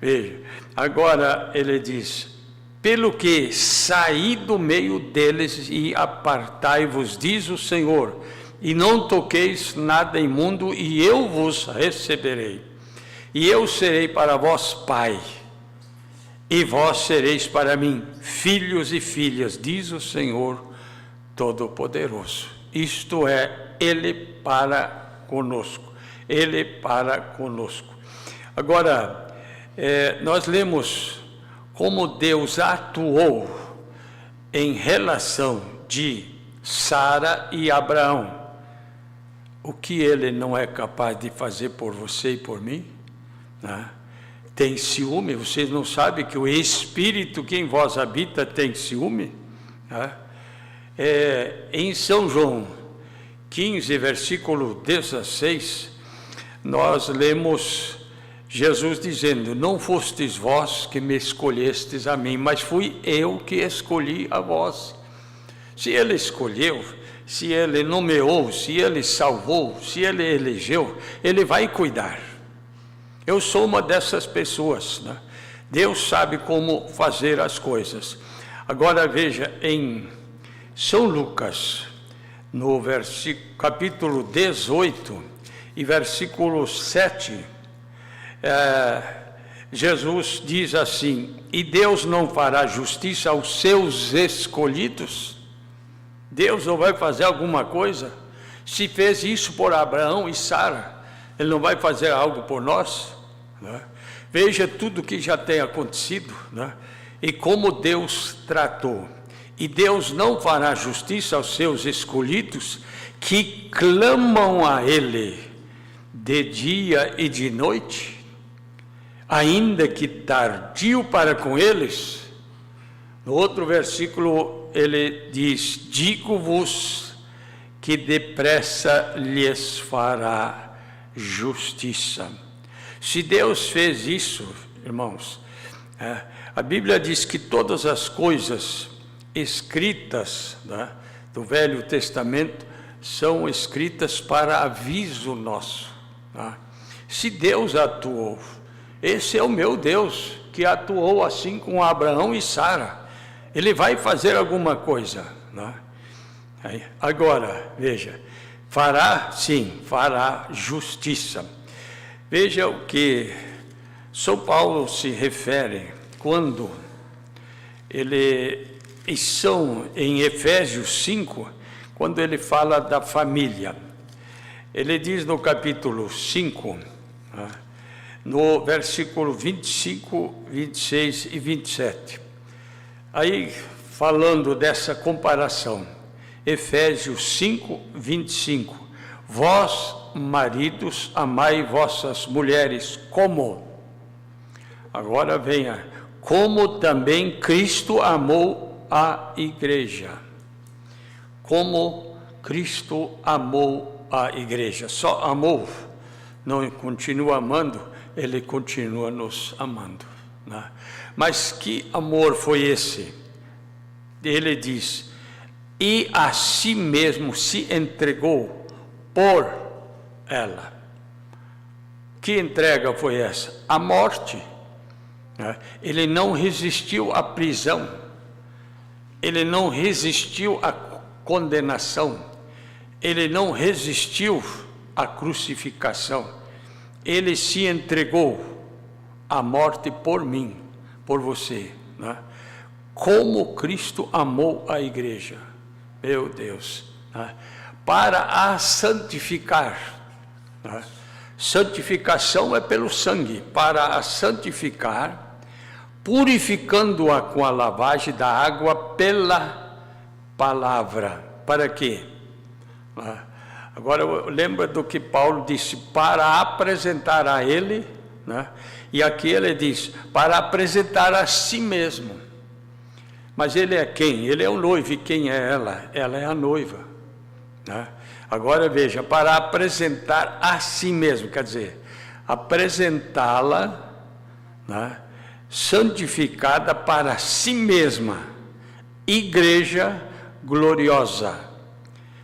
Veja, agora ele diz, pelo que saí do meio deles e apartai-vos, diz o Senhor, e não toqueis nada imundo, e eu vos receberei. E eu serei para vós pai, e vós sereis para mim filhos e filhas, diz o Senhor Todo-Poderoso. Isto é, Ele para conosco, Ele para conosco. Agora, nós lemos como Deus atuou em relação de Sara e Abraão. O que Ele não é capaz de fazer por você e por mim? Né? Tem ciúme? Vocês não sabem que o Espírito que em vós habita tem ciúme? Né? Em São João 15, versículo 16, nós lemos Jesus dizendo, não fostes vós que me escolhestes a mim, mas fui eu que escolhi a vós. Se Ele escolheu, se Ele nomeou, se Ele salvou, se Ele elegeu, Ele vai cuidar. Eu sou uma dessas pessoas, né? Deus sabe como fazer as coisas. Agora veja, em São Lucas, no capítulo 18 e versículo 7, Jesus diz assim, e Deus não fará justiça aos seus escolhidos? Deus não vai fazer alguma coisa? Se fez isso por Abraão e Sara, Ele não vai fazer algo por nós? Né? Veja tudo que já tem acontecido, né? E como Deus tratou. E Deus não fará justiça aos seus escolhidos, que clamam a Ele de dia e de noite, ainda que tardio para com eles. No outro versículo ele diz: digo-vos que depressa lhes fará justiça. Se Deus fez isso, irmãos, a Bíblia diz que todas as coisas escritas, né, do Velho Testamento são escritas para aviso nosso. Tá? Se Deus atuou, esse é o meu Deus, que atuou assim com Abraão e Sara. Ele vai fazer alguma coisa. Né? Aí, agora, veja, fará, sim, fará justiça. Veja o que São Paulo se refere quando em Efésios 5, quando ele fala da família. Ele diz no capítulo 5, no versículo 25, 26 e 27. Aí, falando dessa comparação, Efésios 5, 25. Vós, maridos, amai vossas mulheres como? Agora venha. Como também Cristo amou a igreja. Como Cristo amou a igreja. Só amou, não continua amando, ele continua nos amando. Né? Mas que amor foi esse? Ele diz: e a si mesmo se entregou por ela. Que entrega foi essa? A morte. Ele não resistiu à prisão, ele não resistiu à condenação, ele não resistiu à crucificação, ele se entregou à morte por mim, por você. Né? Como Cristo amou a igreja, meu Deus, né? Para a santificar. Né? Santificação é pelo sangue, para a santificar, purificando-a com a lavagem da água pela palavra. Para quê? Agora lembra do que Paulo disse: para apresentar a ele, né? E aqui ele diz: para apresentar a si mesmo. Mas ele é quem? Ele é o noivo. E quem é ela? Ela é a noiva. Né? Agora veja, para apresentar a si mesmo, quer dizer, apresentá-la, né, santificada para si mesma, igreja gloriosa,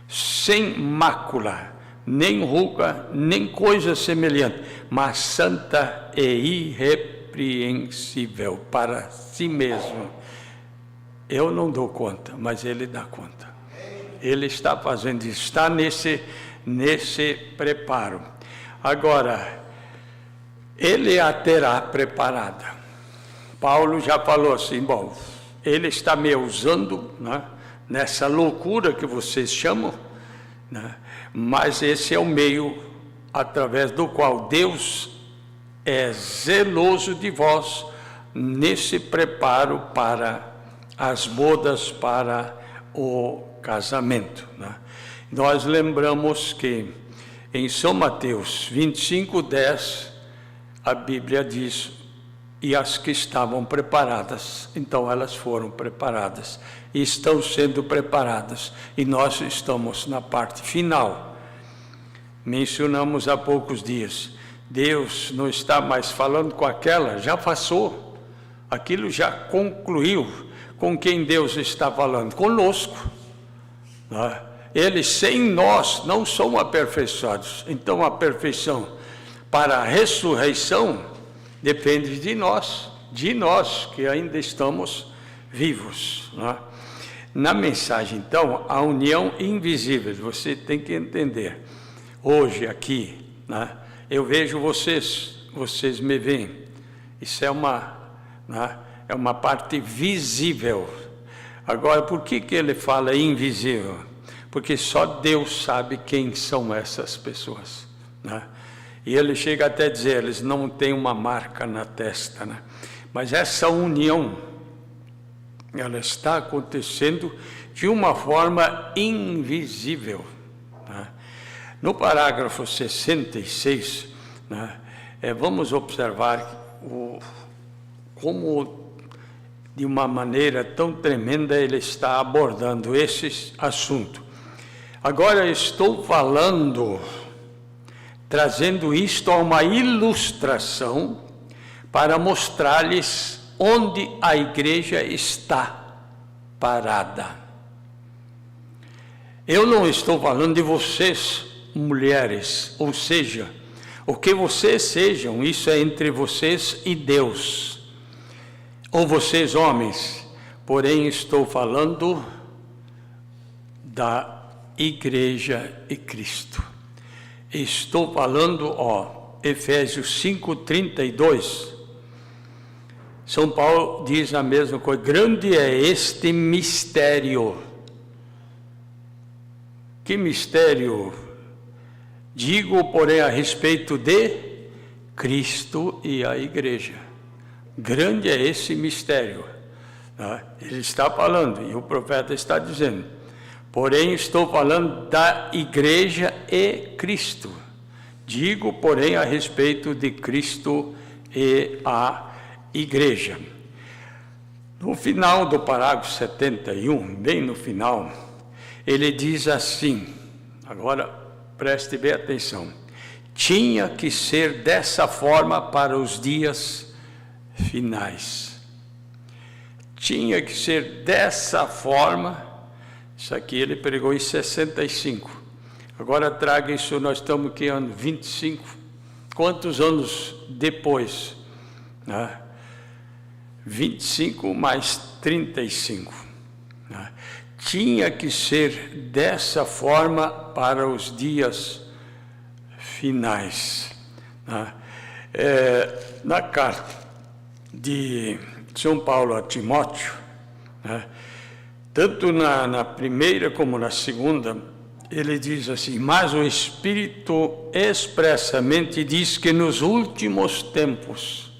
sem mácula, nem ruga, nem coisa semelhante, mas santa e irrepreensível para si mesmo. Eu não dou conta, mas ele dá conta. Ele está fazendo isso, está nesse preparo. Agora, ele a terá preparada. Paulo já falou assim: bom, ele está me usando, né, nessa loucura que vocês chamam, né, mas esse é o meio através do qual Deus é zeloso de vós nesse preparo para as bodas, para o casamento. Né? Nós lembramos que em São Mateus 25:10, a Bíblia diz: e as que estavam preparadas, então elas foram preparadas, e estão sendo preparadas, e nós estamos na parte final. Mencionamos há poucos dias, Deus não está mais falando com aquela, já passou, aquilo já concluiu. Com quem Deus está falando? Conosco. Eles sem nós não são aperfeiçoados. Então a perfeição para a ressurreição depende de nós que ainda estamos vivos. Na mensagem, então, a união invisível, você tem que entender. Hoje aqui, eu vejo vocês me veem. Isso é uma parte visível. Agora, por que ele fala invisível? Porque só Deus sabe quem são essas pessoas. Né? E ele chega até a dizer, eles não têm uma marca na testa. Né? Mas essa união, ela está acontecendo de uma forma invisível. Né? No parágrafo 66, vamos observar como de uma maneira tão tremenda, ele está abordando esse assunto. Agora estou falando, trazendo isto a uma ilustração para mostrar-lhes onde a igreja está parada. Eu não estou falando de vocês, mulheres, ou seja, o que vocês sejam, isso é entre vocês e Deus, ou vocês homens, porém estou falando da igreja e Cristo. Estou falando, Efésios 5:32, São Paulo diz a mesma coisa, grande é este mistério. Que mistério? Digo, porém, a respeito de Cristo e a igreja. Grande é esse mistério. Ele está falando, e o profeta está dizendo, porém estou falando da igreja e Cristo. Digo, porém, a respeito de Cristo e a igreja. No final do parágrafo 71, bem no final, ele diz assim, agora preste bem atenção, tinha que ser dessa forma para os dias finais. Tinha que ser dessa forma, isso aqui ele pregou em 65. Agora traga isso, nós estamos aqui ano 25, quantos anos depois? 25 mais 35. Tinha que ser dessa forma para os dias finais. Na carta de São Paulo a Timóteo, tanto na primeira como na segunda, ele diz assim, mas o Espírito expressamente diz que nos últimos tempos,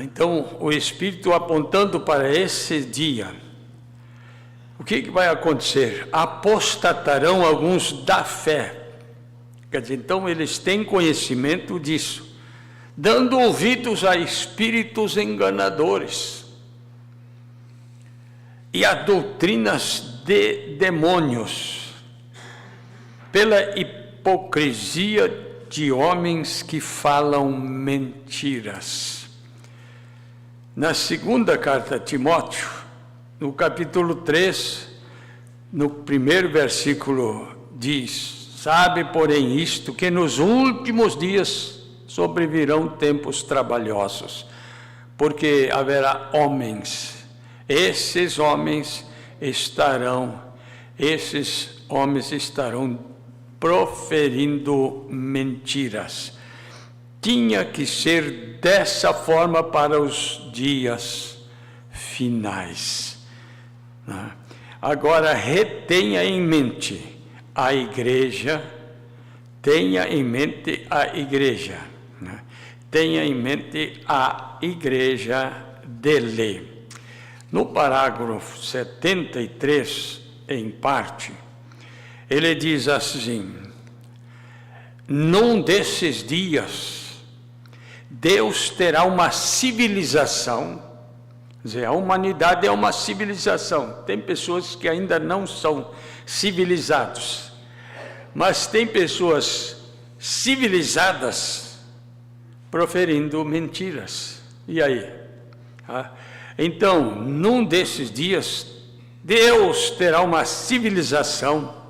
então o Espírito apontando para esse dia, o que vai acontecer? Apostatarão alguns da fé. Quer dizer, então eles têm conhecimento disso, dando ouvidos a espíritos enganadores e a doutrinas de demônios, pela hipocrisia de homens que falam mentiras. Na segunda carta a Timóteo, no capítulo 3, no primeiro versículo, diz, sabe, porém, isto, que nos últimos dias sobrevirão tempos trabalhosos, porque haverá homens, esses homens estarão proferindo mentiras. Tinha que ser dessa forma para os dias finais. Agora, retenha em mente a igreja, tenha em mente a igreja, tenha em mente a igreja dele. No parágrafo 73, em parte, ele diz assim, num desses dias, Deus terá uma civilização, quer dizer, a humanidade é uma civilização, tem pessoas que ainda não são civilizados, mas tem pessoas civilizadas proferindo mentiras. E aí? Então, num desses dias, Deus terá uma civilização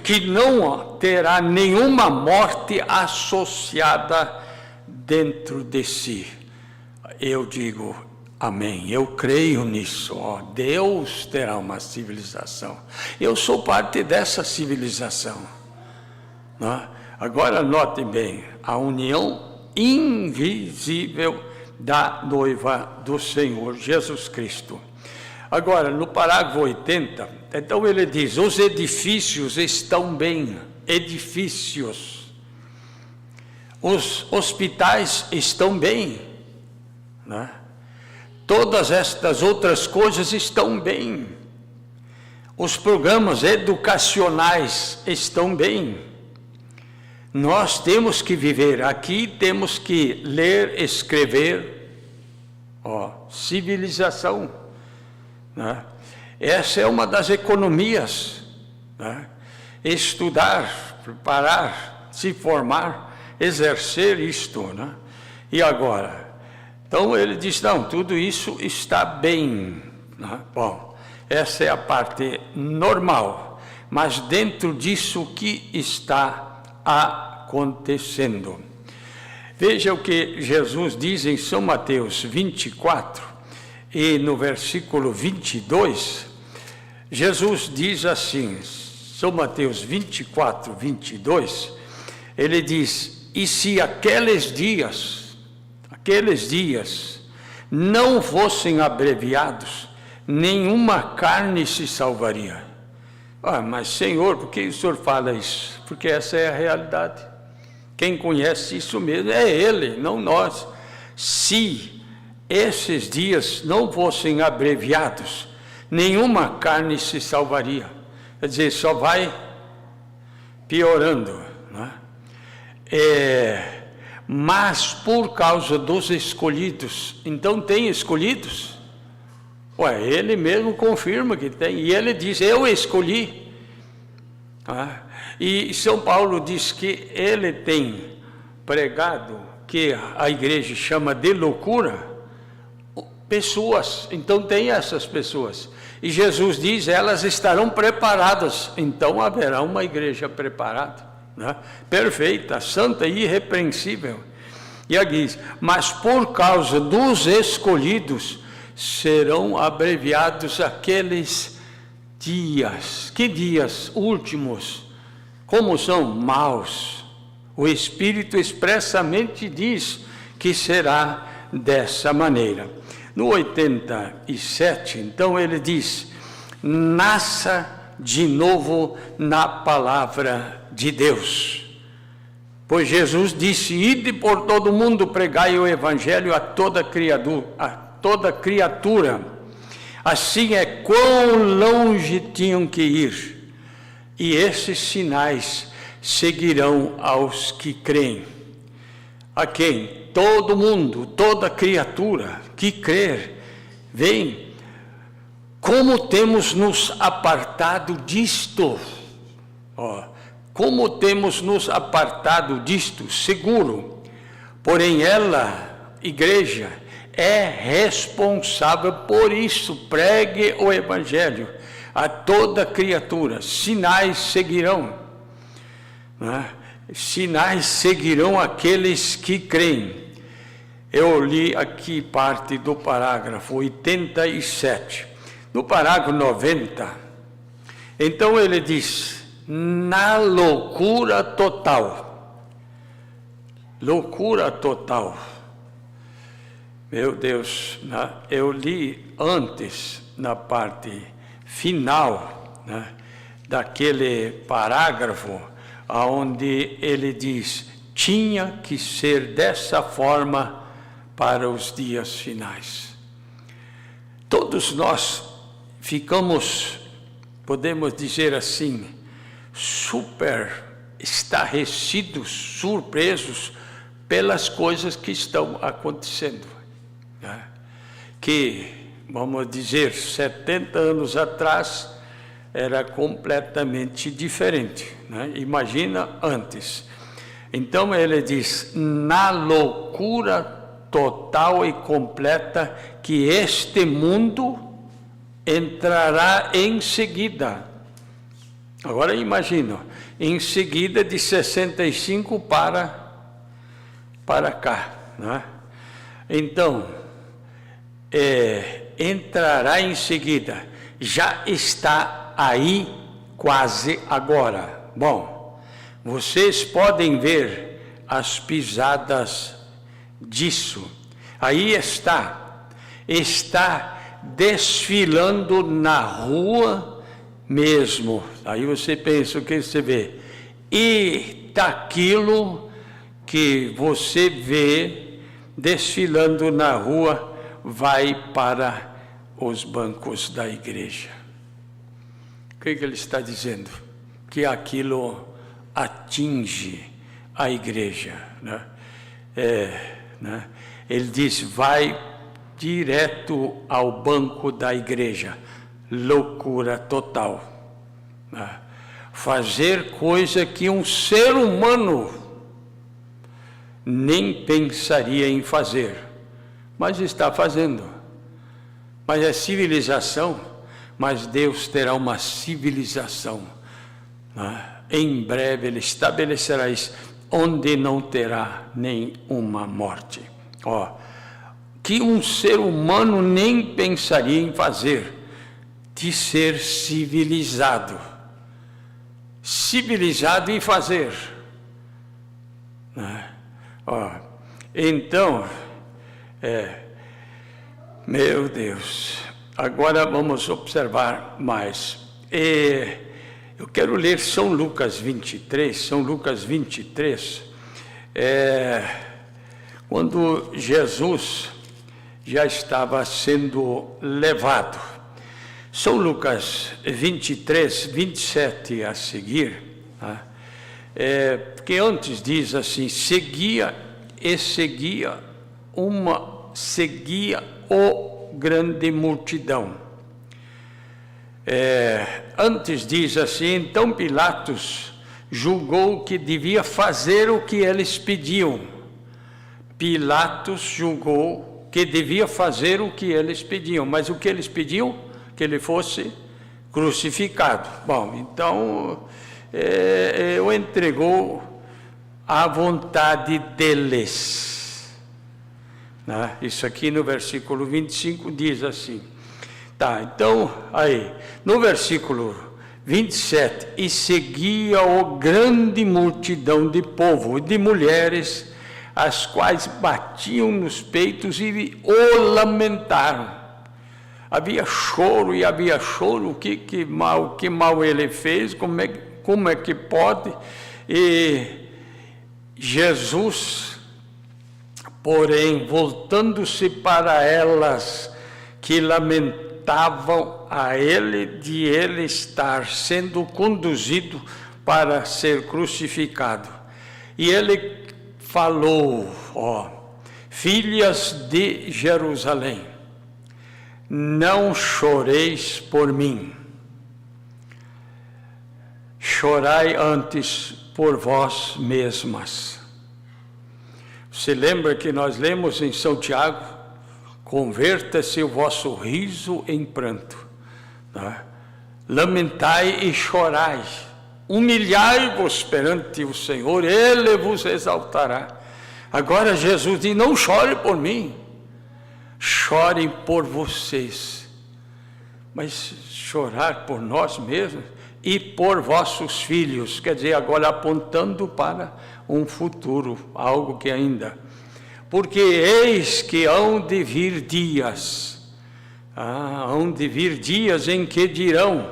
que não terá nenhuma morte associada dentro de si. Eu digo, amém, eu creio nisso. Deus terá uma civilização. Eu sou parte dessa civilização. Agora notem bem, a união invisível da noiva do Senhor Jesus Cristo. Agora, no parágrafo 80, então ele diz, os edifícios estão bem, edifícios. Os hospitais estão bem, Todas estas outras coisas estão bem. Os programas educacionais estão bem. Nós temos que viver aqui, temos que ler, escrever, civilização, né? Essa é uma das economias, né? Estudar, preparar, se formar, exercer isto, né? E agora? Então ele diz, não, tudo isso está bem, né? Bom, essa é a parte normal, mas dentro disso o que está acontecendo? Veja o que Jesus diz em São Mateus 24, e no versículo 22, Jesus diz assim, São Mateus 24, 22, ele diz, e se aqueles dias não fossem abreviados, nenhuma carne se salvaria. Mas Senhor, por que o Senhor fala isso? Porque essa é a realidade. Quem conhece isso mesmo é Ele, não nós. Se esses dias não fossem abreviados, nenhuma carne se salvaria. Quer dizer, só vai piorando, né? Mas por causa dos escolhidos, então tem escolhidos? Ele mesmo confirma que tem, e ele diz, eu escolhi. E São Paulo diz que ele tem pregado, que a igreja chama de loucura, pessoas, então tem essas pessoas. E Jesus diz, elas estarão preparadas, então haverá uma igreja preparada, né? Perfeita, santa e irrepreensível. E aqui diz, mas por causa dos escolhidos, serão abreviados aqueles dias. Que dias últimos? Como são maus. O Espírito expressamente diz que será dessa maneira. No 87, então ele diz, nasça de novo na palavra de Deus. Pois Jesus disse, ide por todo mundo, pregai o evangelho a toda criatura. Assim é quão longe tinham que ir. E esses sinais seguirão aos que creem. A quem? Todo mundo, toda criatura que crer, vem. Como temos nos apartado disto? Como temos nos apartado disto? Seguro. Porém ela, igreja, é responsável por isso. Pregue o evangelho a toda criatura. Sinais seguirão, né? Sinais seguirão aqueles que creem. Eu li aqui parte do parágrafo 87. No parágrafo 90, então ele diz, na loucura total. Loucura total. Meu Deus, né? Eu li antes, na parte final, né, daquele parágrafo, onde ele diz, tinha que ser dessa forma para os dias finais. Todos nós ficamos, podemos dizer assim, super estarrecidos, surpresos pelas coisas que estão acontecendo, né? Que, vamos dizer, 70 anos atrás era completamente diferente, né? Imagina antes. Então ele diz, na loucura total e completa que este mundo entrará em seguida. Agora imagina, em seguida de 65 para cá, né? Então, entrará em seguida, já está aí quase agora. Bom, vocês podem ver as pisadas disso. Aí está desfilando na rua mesmo. Aí você pensa, o que você vê? E daquilo que você vê desfilando na rua, vai para os bancos da igreja. O que ele está dizendo? Que aquilo atinge a igreja, né? Né? Ele diz, vai direto ao banco da igreja. Loucura total. Fazer coisa que um ser humano nem pensaria em fazer, mas está fazendo. Mas é civilização, mas Deus terá uma civilização. Em breve Ele estabelecerá isso, onde não terá nenhuma morte. Que um ser humano nem pensaria em fazer, de ser civilizado. Civilizado em fazer. Então, meu Deus, agora vamos observar mais. Eu quero ler São Lucas 23, quando Jesus já estava sendo levado. São Lucas 23, 27 a seguir, porque antes diz assim, seguia o grande multidão. Antes diz assim, então Pilatos julgou que devia fazer o que eles pediam. Pilatos julgou que devia fazer o que eles pediam, mas o que eles pediam? Que ele fosse crucificado. Bom, então, eu entregou à vontade deles. Isso aqui no versículo 25 diz assim. Então, aí, no versículo 27, e seguia o grande multidão de povo e de mulheres, as quais batiam nos peitos e o lamentaram. Havia choro e havia choro, que mal ele fez, como é que pode? E Jesus, porém, voltando-se para elas, que lamentavam a ele de ele estar sendo conduzido para ser crucificado. E ele falou, filhas de Jerusalém, não choreis por mim, chorai antes por vós mesmas. Se lembra que nós lemos em São Tiago, converta-se o vosso riso em pranto, lamentai e chorai, humilhai-vos perante o Senhor, Ele vos exaltará. Agora Jesus diz, não chore por mim, chorem por vocês, mas chorar por nós mesmos e por vossos filhos, quer dizer, agora apontando para um futuro, algo que ainda, porque eis que hão de vir dias em que dirão,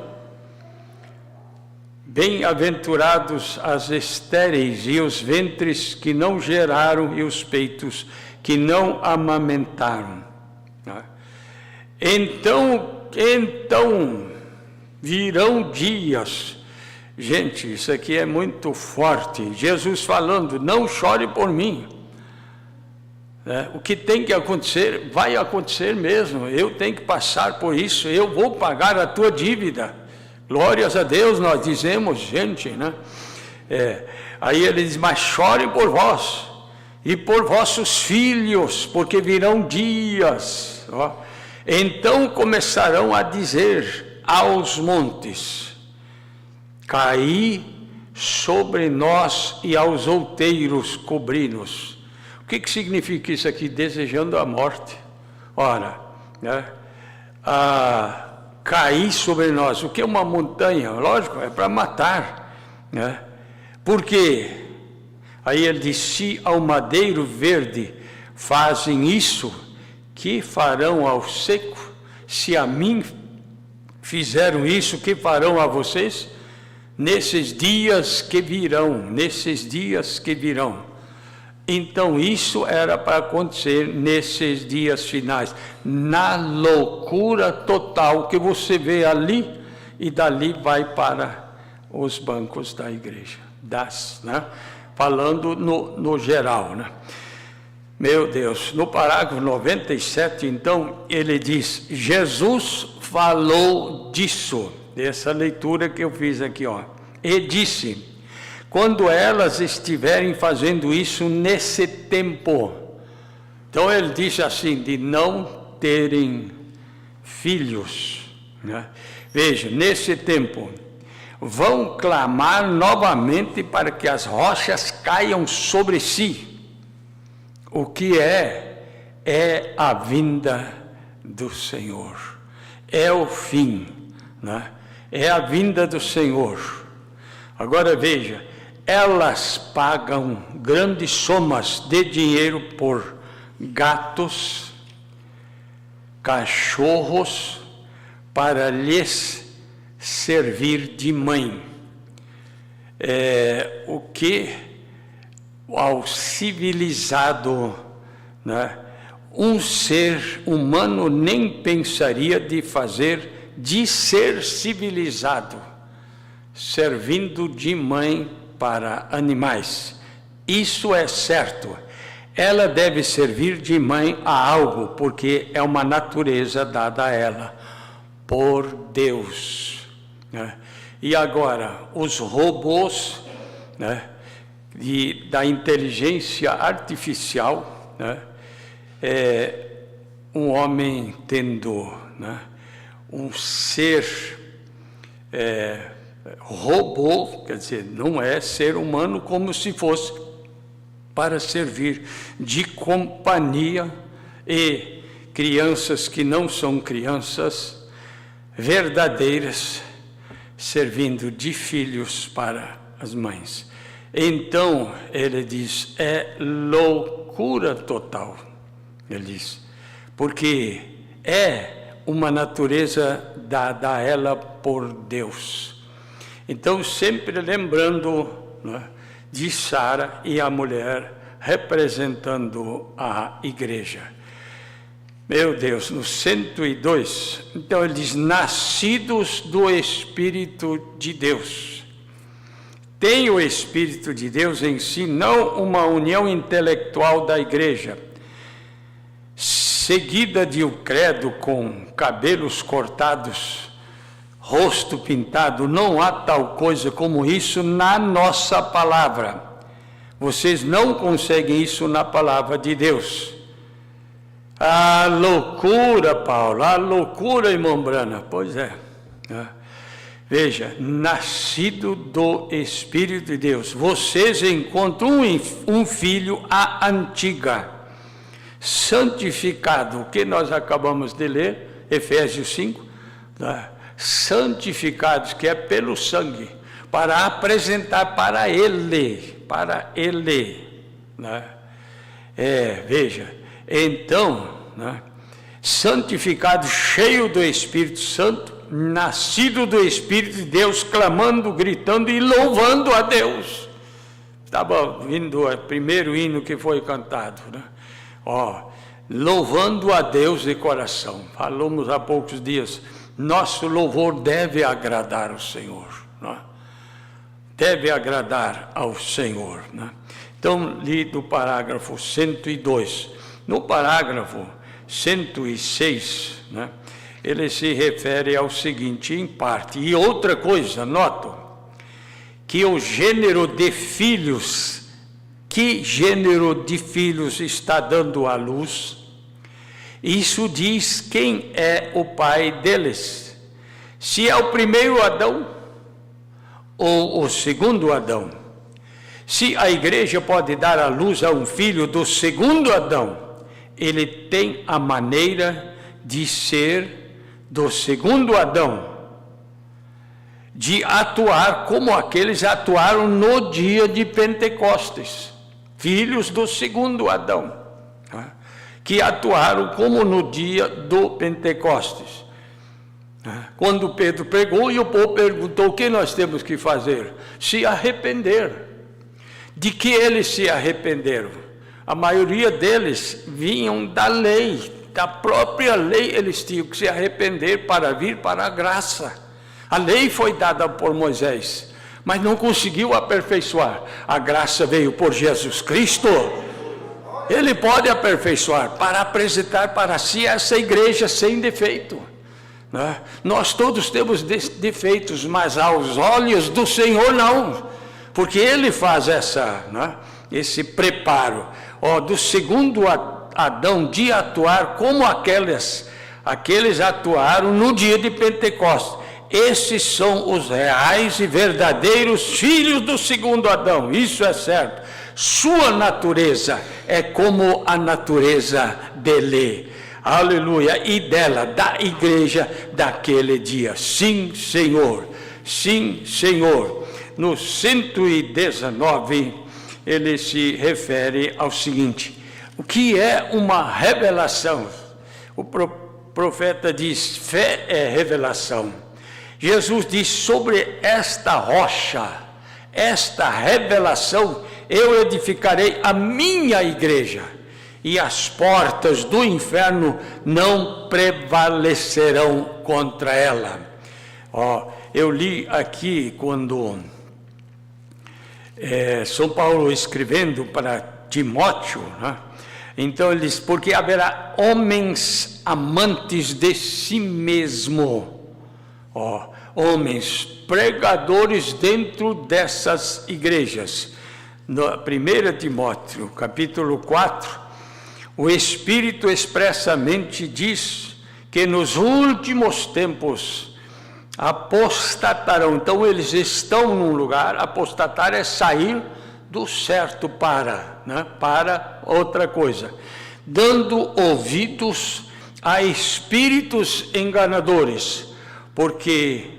bem-aventurados as estéreis e os ventres que não geraram e os peitos que não amamentaram. Então virão dias. Gente, isso aqui é muito forte. Jesus falando, não chore por mim. O que tem que acontecer, vai acontecer mesmo. Eu tenho que passar por isso. Eu vou pagar a tua dívida. Glórias a Deus, nós dizemos, gente, né? Aí ele diz, mas chore por vós e por vossos filhos, porque virão dias. Então começarão a dizer aos montes, caí sobre nós, e aos outeiros cobri-nos. O que significa isso aqui? Desejando a morte. Ora, cair sobre nós. O que é uma montanha? Lógico, é para matar. Por quê? Aí ele diz, se ao madeiro verde fazem isso, que farão ao seco? Se a mim fizeram isso, que farão a vocês? Nesses dias que virão. Então isso era para acontecer nesses dias finais, na loucura total que você vê ali, e dali vai para os bancos da igreja, falando no geral, Meu Deus, no parágrafo 97, então, ele diz, Jesus falou disso, dessa leitura que eu fiz aqui, ó, e disse, quando elas estiverem fazendo isso nesse tempo. Então ele disse assim, de não terem filhos, né? Veja, nesse tempo, vão clamar novamente para que as rochas caiam sobre si. O que é a vinda do Senhor, é o fim, né? É a vinda do Senhor. Agora veja, elas pagam grandes somas de dinheiro por gatos, cachorros, para lhes servir de mãe. O que ao civilizado, né, um ser humano nem pensaria de fazer, de ser civilizado, servindo de mãe para animais. Isso é certo. Ela deve servir de mãe a algo, porque é uma natureza dada a ela por Deus, né? E agora, os robôs, né, da inteligência artificial, né, um homem tendo, né, um ser robô, quer dizer, não é ser humano, como se fosse para servir de companhia, e crianças que não são crianças verdadeiras, servindo de filhos para as mães. Então, ele diz, é loucura total, ele diz, porque é uma natureza dada a ela por Deus. Então, sempre lembrando, né, de Sara e a mulher representando a igreja. Meu Deus, no 102, então ele diz, nascidos do Espírito de Deus. Tem o Espírito de Deus em si, não uma união intelectual da igreja, seguida de um credo com cabelos cortados, rosto pintado. Não há tal coisa como isso na nossa palavra. Vocês não conseguem isso na palavra de Deus. A loucura, Paulo, a loucura, irmão Brana. Pois é. Veja, nascido do Espírito de Deus. Vocês encontram um filho à antiga, santificado, o que nós acabamos de ler, Efésios 5, né? Santificados, que é pelo sangue, para apresentar para ele, né? Veja, então, né, santificado, cheio do Espírito Santo, nascido do Espírito de Deus, clamando, gritando e louvando a Deus. Estava vindo o primeiro hino que foi cantado, né? Louvando a Deus de coração. Falamos há poucos dias, nosso louvor deve agradar ao Senhor, né? Deve agradar ao Senhor, né? Então, li do parágrafo 102. No parágrafo 106, né, ele se refere ao seguinte, em parte. E outra coisa, noto, que o gênero de filhos, que gênero de filhos está dando à luz, isso diz quem é o pai deles. Se é o primeiro Adão ou o segundo Adão. Se a igreja pode dar à luz a um filho do segundo Adão, ele tem a maneira de ser do segundo Adão, de atuar como aqueles atuaram no dia de Pentecostes, filhos do segundo Adão, que atuaram como no dia do Pentecostes. Quando Pedro pregou e o povo perguntou, o que nós temos que fazer? Se arrepender. De que eles se arrependeram? A maioria deles vinham da lei, da própria lei, eles tinham que se arrepender para vir para a graça. A lei foi dada por Moisés, mas não conseguiu aperfeiçoar. A graça veio por Jesus Cristo. Ele pode aperfeiçoar para apresentar para si essa igreja sem defeito. Né? Nós todos temos defeitos, mas aos olhos do Senhor não, porque Ele faz esse preparo do segundo Adão de atuar como aqueles atuaram no dia de Pentecostes. Esses são os reais e verdadeiros filhos do segundo Adão, isso é certo. Sua natureza é como a natureza dele, aleluia, e dela, da igreja daquele dia. Sim, Senhor, sim, Senhor. No 119, ele se refere ao seguinte: o que é uma revelação? O profeta diz: fé é revelação. Jesus diz: sobre esta rocha, esta revelação, eu edificarei a minha igreja, e as portas do inferno não prevalecerão contra ela. Eu li aqui quando São Paulo escrevendo para Timóteo, né? Então ele diz: porque haverá homens amantes de si mesmo, homens pregadores dentro dessas igrejas. No 1 Timóteo, capítulo 4, o Espírito expressamente diz que nos últimos tempos apostatarão. Então eles estão num lugar, apostatar é sair do certo para outra coisa, dando ouvidos a espíritos enganadores, porque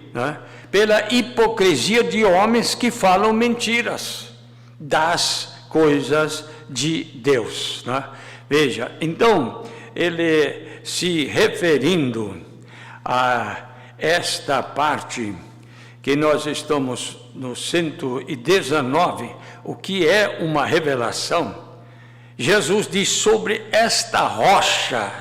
pela hipocrisia de homens que falam mentiras das coisas de Deus. Veja, então, ele se referindo a esta parte que nós estamos no 119, o que é uma revelação, Jesus diz: sobre esta rocha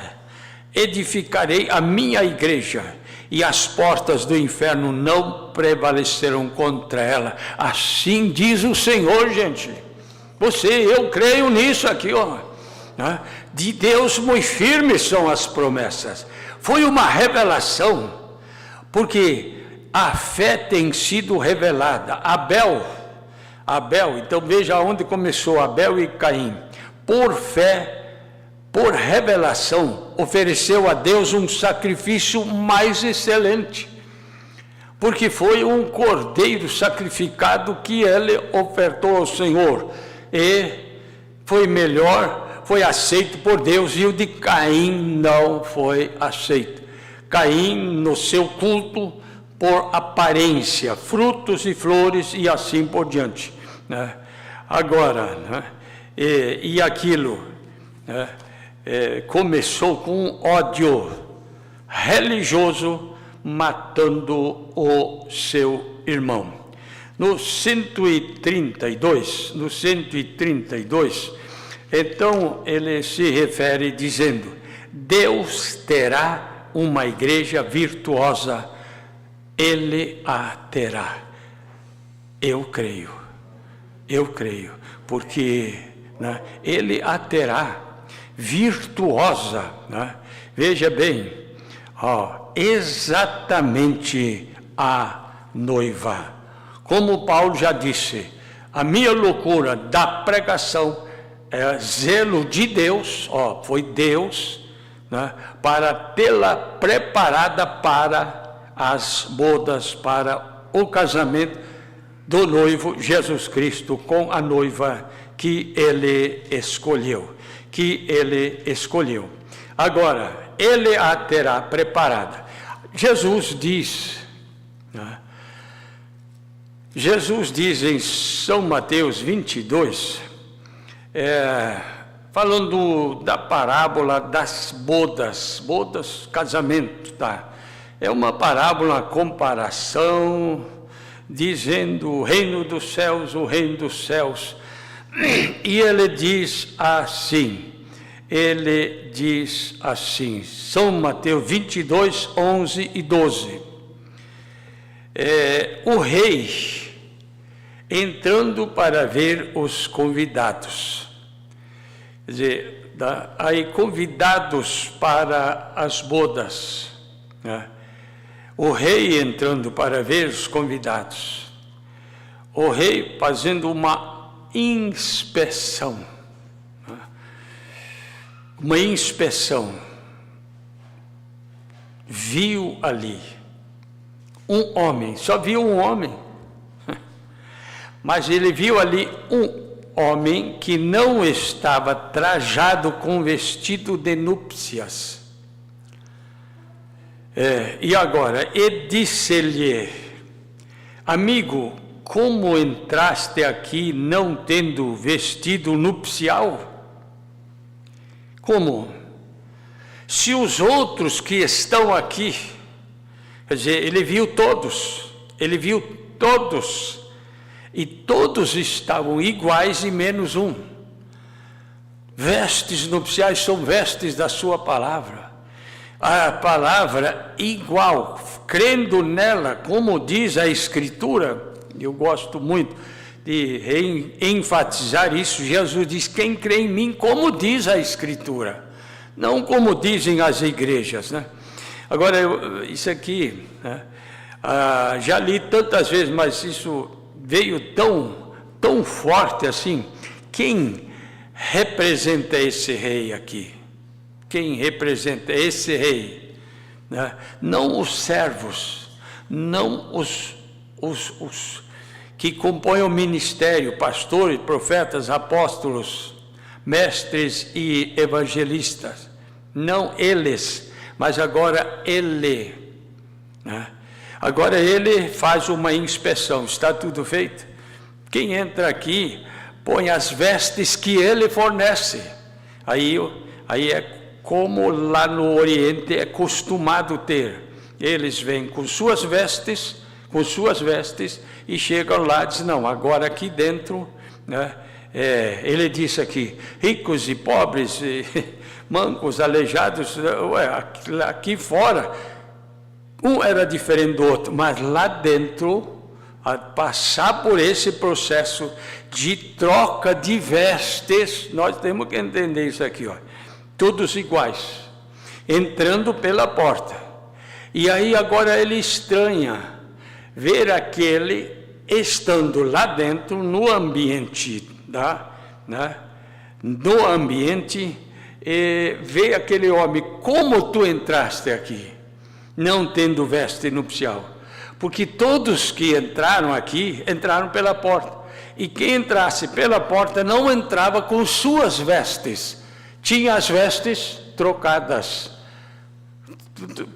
edificarei a minha igreja, e as portas do inferno não prevalecerão contra ela. Assim diz o Senhor, gente. Eu creio nisso aqui, de Deus muito firmes são as promessas. Foi uma revelação, porque a fé tem sido revelada. Abel, então veja onde começou Abel e Caim. Por fé, por revelação, ofereceu a Deus um sacrifício mais excelente, porque foi um cordeiro sacrificado que ele ofertou ao Senhor, e foi melhor, foi aceito por Deus, e o de Caim não foi aceito. Caim, no seu culto, por aparência, frutos e flores e assim por diante. Agora, e aquilo começou com um ódio religioso, matando o seu irmão. No 132, então ele se refere dizendo: Deus terá uma igreja virtuosa, Ele a terá. Eu creio, porque Ele a terá virtuosa. Veja bem, exatamente a noiva. Como Paulo já disse, a minha loucura da pregação é zelo de Deus, foi Deus, para tê-la preparada para as bodas, para o casamento do noivo Jesus Cristo com a noiva que ele escolheu. Agora, ele a terá preparada. Jesus diz em São Mateus 22, falando da parábola das bodas, casamento, é uma parábola, uma comparação, dizendo o reino dos céus, e ele diz assim, São Mateus 22, 11 e 12, o rei entrando para ver os convidados, quer dizer, aí convidados para as bodas, né? O rei entrando para ver os convidados, o rei fazendo uma inspeção, né? Uma inspeção, viu ali um homem, só viu um homem, mas ele viu ali um homem que não estava trajado com vestido de núpcias. E agora, e disse-lhe: amigo, como entraste aqui não tendo vestido nupcial? Como? Se os outros que estão aqui, quer dizer, ele viu todos, e todos estavam iguais e menos um. Vestes nupciais são vestes da sua palavra. A palavra igual, crendo nela, como diz a Escritura, eu gosto muito de enfatizar isso. Jesus diz: quem crê em mim, como diz a Escritura, não como dizem as igrejas, né? Agora, isso aqui, né, já li tantas vezes, mas isso veio tão forte assim. Quem representa esse rei aqui? Quem representa esse rei? Né? Não os servos, não os que compõem o ministério, pastores, profetas, apóstolos, mestres e evangelistas, não eles, mas agora ele, né? Agora ele faz uma inspeção, está tudo feito? Quem entra aqui põe as vestes que ele fornece. Aí é como lá no Oriente é costumado ter. Eles vêm com suas vestes, e chegam lá e dizem: não, agora aqui dentro, né, ele disse aqui, ricos e pobres, mancos, aleijados, aqui fora, um era diferente do outro, mas lá dentro, a passar por esse processo de troca de vestes, nós temos que entender isso aqui, ó, todos iguais, entrando pela porta. E aí agora ele estranha ver aquele estando lá dentro, no ambiente, né? No ambiente, vê aquele homem: como tu entraste aqui, não tendo veste nupcial? Porque todos que entraram aqui, entraram pela porta. E quem entrasse pela porta não entrava com suas vestes, tinha as vestes trocadas.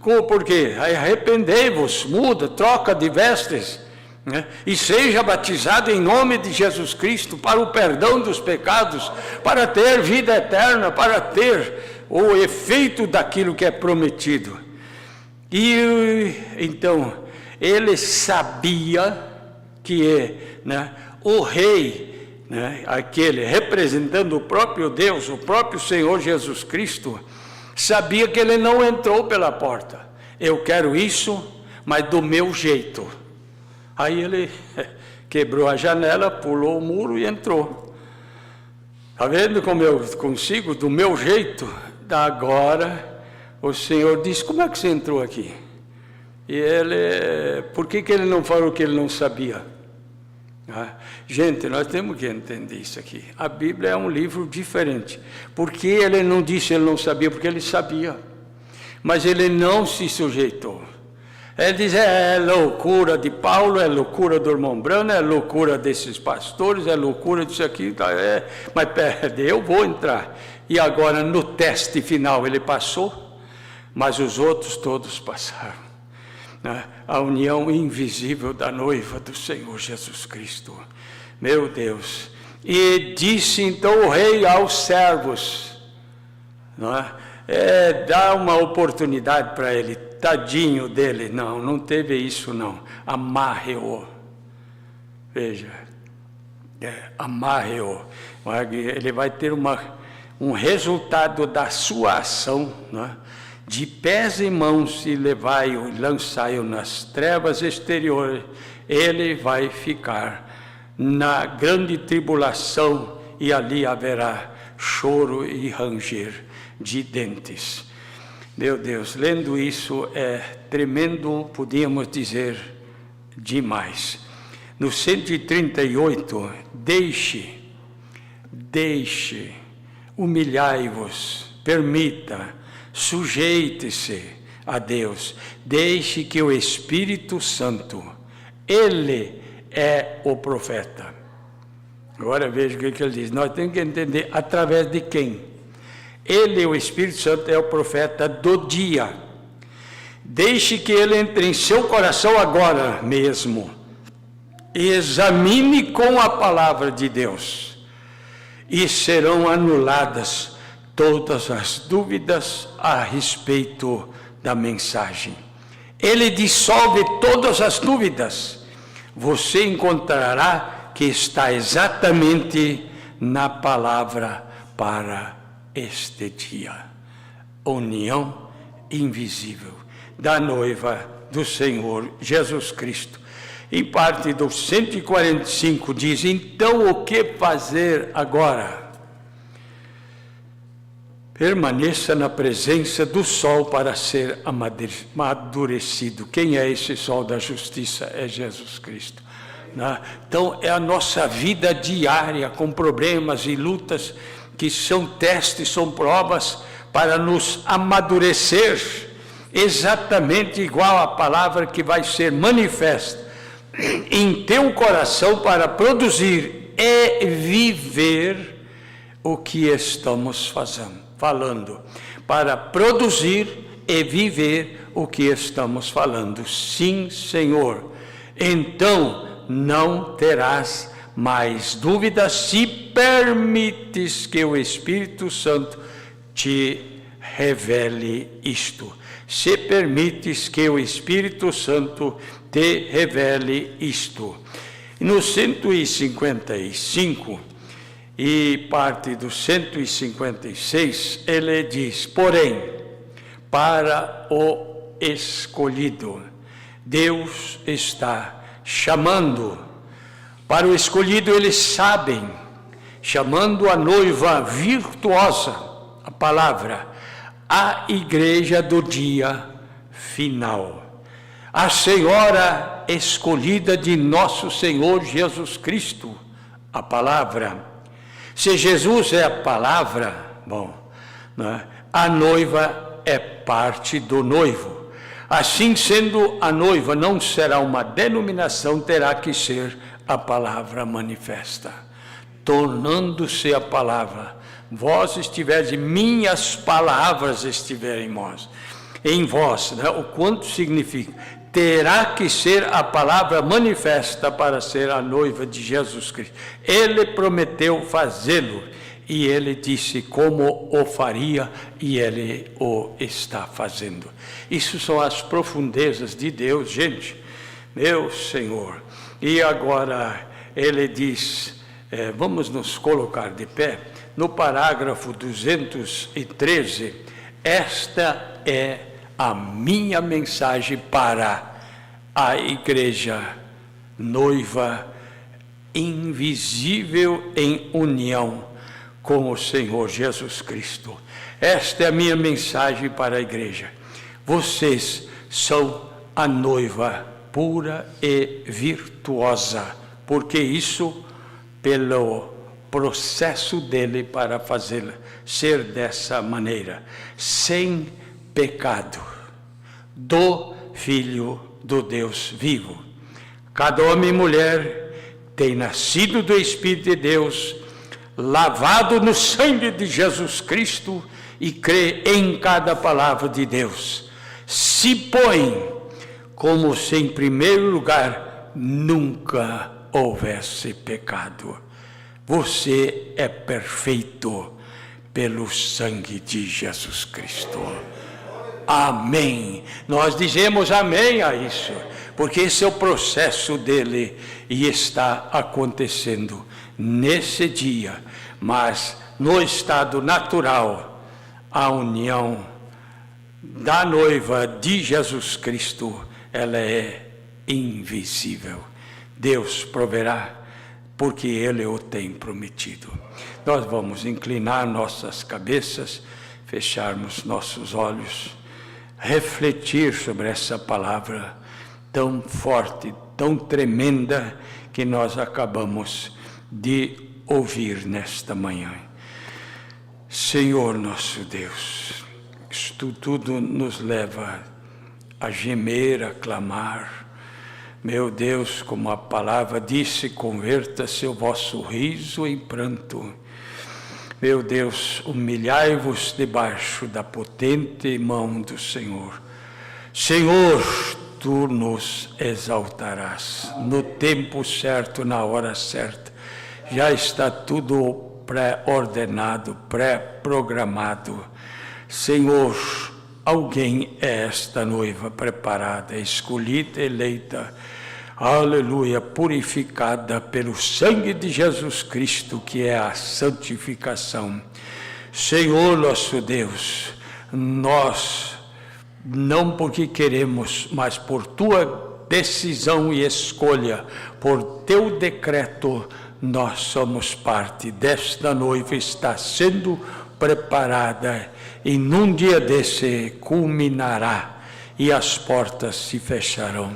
Por quê? Arrependei-vos, muda, troca de vestes, né? E seja batizado em nome de Jesus Cristo para o perdão dos pecados, para ter vida eterna, para ter o efeito daquilo que é prometido. E então ele sabia que, né, o rei, né, aquele representando o próprio Deus, o próprio Senhor Jesus Cristo, sabia que ele não entrou pela porta. Eu quero isso, mas do meu jeito. Aí ele quebrou a janela, pulou o muro e entrou. Está vendo como eu consigo? Do meu jeito. Agora o Senhor diz: como é que você entrou aqui? E ele, por que ele não falou que ele não sabia? Gente, nós temos que entender isso aqui. A Bíblia é um livro diferente. Porque ele não disse ele não sabia? Porque ele sabia, mas ele não se sujeitou. Ele diz: é loucura de Paulo, é loucura do irmão Brano, é loucura desses pastores, é loucura disso aqui, mas perde, eu vou entrar. E agora no teste final ele passou, mas os outros todos passaram. A união invisível da noiva do Senhor Jesus Cristo. Meu Deus. E disse então o rei aos servos, dá uma oportunidade para ele, tadinho dele. Não teve isso não, amarre-o. Veja, amarre-o. Ele vai ter um resultado da sua ação, de pés e mãos, e levai-o e lançai-o nas trevas exteriores. Ele vai ficar na grande tribulação, e ali haverá choro e ranger de dentes. Meu Deus, lendo isso é tremendo, podíamos dizer, demais. No 138, deixe, humilhai-vos, permita, sujeite-se a Deus, deixe que o Espírito Santo, Ele é o profeta. Agora veja o que ele diz, nós temos que entender através de quem? Ele, o Espírito Santo, é o profeta do dia. Deixe que ele entre em seu coração agora mesmo. E examine com a palavra de Deus. E serão anuladas todas as dúvidas a respeito da mensagem. Ele dissolve todas as dúvidas. Você encontrará que está exatamente na palavra para este dia. União invisível da noiva do Senhor Jesus Cristo. Em parte do 145 diz, então o que fazer agora? Permaneça na presença do sol para ser amadurecido. Quem é esse sol da justiça? É Jesus Cristo. Então é a nossa vida diária com problemas e lutas que são testes, são provas para nos amadurecer, exatamente igual à palavra que vai ser manifesta em teu coração para produzir e viver o que estamos falando, para produzir e viver o que estamos falando. Sim, Senhor. Então não terás mais dúvidas se permites que o Espírito Santo te revele isto. Se permites que o Espírito Santo te revele isto. No 155 e parte do 156, ele diz, porém, para o escolhido, Deus está chamando. Para o escolhido eles sabem, chamando a noiva virtuosa, a palavra, a igreja do dia final. A senhora escolhida de nosso Senhor Jesus Cristo, a palavra. Se Jesus é a palavra, a noiva é parte do noivo. Assim sendo, a noiva não será uma denominação, terá que ser a palavra manifesta, tornando-se a palavra. Vós estiveres, minhas palavras estiverem em vós. O quanto significa? Terá que ser a palavra manifesta para ser a noiva de Jesus Cristo. Ele prometeu fazê-lo e ele disse como o faria e ele o está fazendo. Isso são as profundezas de Deus, gente. Meu Senhor. E agora ele diz, vamos nos colocar de pé, no parágrafo 213, esta é a minha mensagem para a igreja noiva invisível em união com o Senhor Jesus Cristo. Esta é a minha mensagem para a igreja. Vocês são a noiva pura e virtuosa, porque isso pelo processo dele para fazê-la ser dessa maneira, sem pecado, do Filho do Deus vivo. Cada homem e mulher tem nascido do Espírito de Deus, lavado no sangue de Jesus Cristo e crê em cada palavra de Deus. Se põe como se em primeiro lugar nunca houvesse pecado. Você é perfeito pelo sangue de Jesus Cristo. Amém. Nós dizemos amém a isso, porque esse é o processo dele e está acontecendo nesse dia. Mas no estado natural, a união da noiva de Jesus Cristo, ela é invisível. Deus proverá porque Ele o tem prometido. Nós vamos inclinar nossas cabeças, fecharmos nossos olhos, refletir sobre essa palavra tão forte, tão tremenda, que nós acabamos de ouvir nesta manhã. Senhor nosso Deus, isto tudo nos leva a gemer, a clamar. Meu Deus, como a palavra disse, converta-se o vosso riso em pranto. Meu Deus, humilhai-vos debaixo da potente mão do Senhor. Senhor, tu nos exaltarás no tempo certo, na hora certa. Já está tudo pré-ordenado, pré-programado. Senhor, alguém é esta noiva preparada, escolhida, eleita, aleluia, purificada pelo sangue de Jesus Cristo, que é a santificação. Senhor nosso Deus, nós, não porque queremos, mas por tua decisão e escolha, por teu decreto, nós somos parte desta noiva, está sendo preparada, e num dia desse culminará, e as portas se fecharão.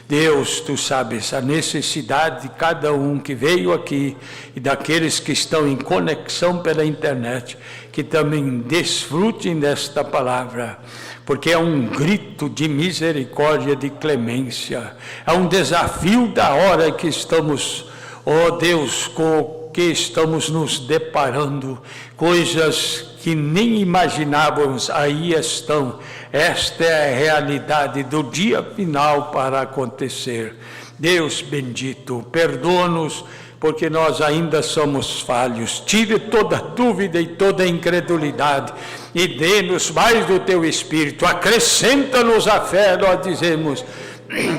Deus, tu sabes a necessidade de cada um que veio aqui e daqueles que estão em conexão pela internet, que também desfrutem desta palavra, porque é um grito de misericórdia, de clemência, é um desafio da hora que estamos, ó Deus, com que estamos nos deparando, coisas que nem imaginávamos, aí estão. Esta é a realidade do dia final para acontecer. Deus bendito, perdoa-nos, porque nós ainda somos falhos. Tire toda dúvida e toda incredulidade e dê-nos mais do teu Espírito. Acrescenta-nos a fé, nós dizemos.